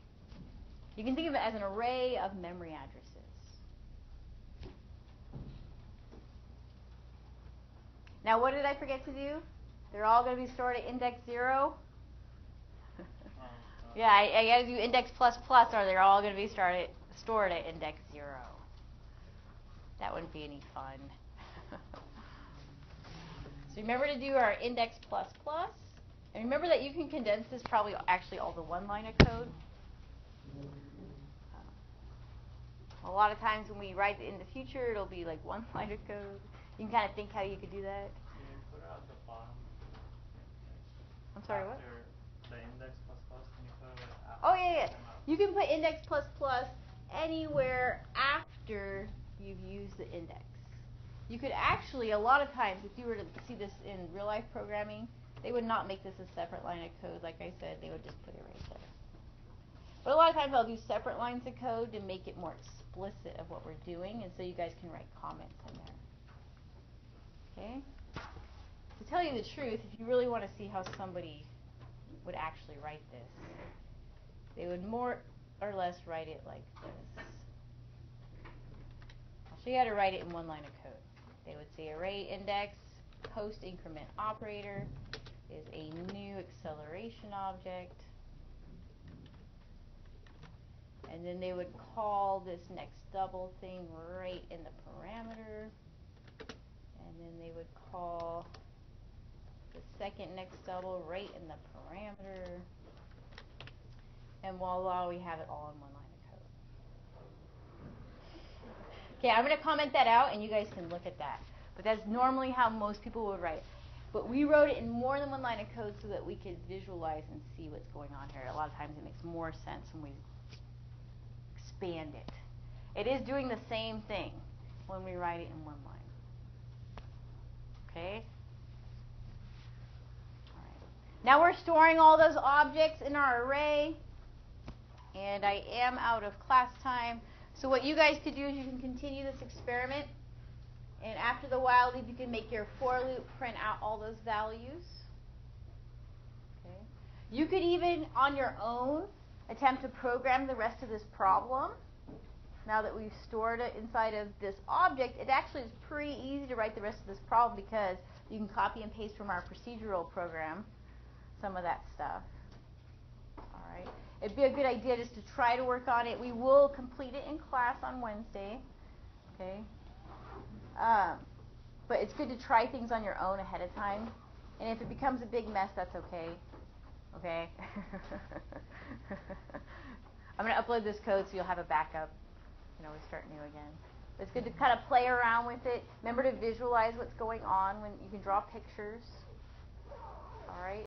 You can think of it as an array of memory addresses. Now what did I forget to do? They're all going to be stored at index 0. Yeah, I got to do index plus plus, or they're all going to be stored at index 0. That wouldn't be any fun. So remember to do our index plus plus. And remember that you can condense this probably actually all to one line of code. lot of times when we write it in the future, it'll be like one line of code. You can kind of think how you could do that. Can you put it at the bottom? I'm sorry, what? After the index plus plus, can you put it at Oh, yeah. them out? You can put index plus plus anywhere after you've used the index. You could actually, a lot of times, if you were to see this in real life programming, they would not make this a separate line of code. Like I said, they would just put it right there. But a lot of times I'll do separate lines of code to make it more explicit of what we're doing, and so you guys can write comments in there. Okay? To tell you the truth, if you really want to see how somebody would actually write this, they would more or less write it like this. I'll show you how to write it in one line of code. They would say array index post increment operator is a new acceleration object. And then they would call this next double thing right in the parameter. And then they would call the second next double right in the parameter. And voila, we have it all in one line of code. Okay, I'm going to comment that out, and you guys can look at that. But that's normally how most people would write it. But we wrote it in more than one line of code so that we could visualize and see what's going on here. A lot of times it makes more sense when we expand it. It is doing the same thing when we write it in one line. Okay? All right. Now we're storing all those objects in our array. And I am out of class time. So what you guys could do is you can continue this experiment. And after the while loop, you can make your for loop print out all those values. Okay. You could even, on your own, attempt to program the rest of this problem. Now that we've stored it inside of this object, it actually is pretty easy to write the rest of this problem because you can copy and paste from our procedural program some of that stuff. All right. It'd be a good idea just to try to work on it. We will complete it in class on Wednesday. Okay. But it's good to try things on your own ahead of time. And if it becomes a big mess, that's okay. Okay? I'm going to upload this code so you'll have a backup. You know, we start new again. But it's good to kind of play around with it. Remember to visualize what's going on when you can draw pictures. All right?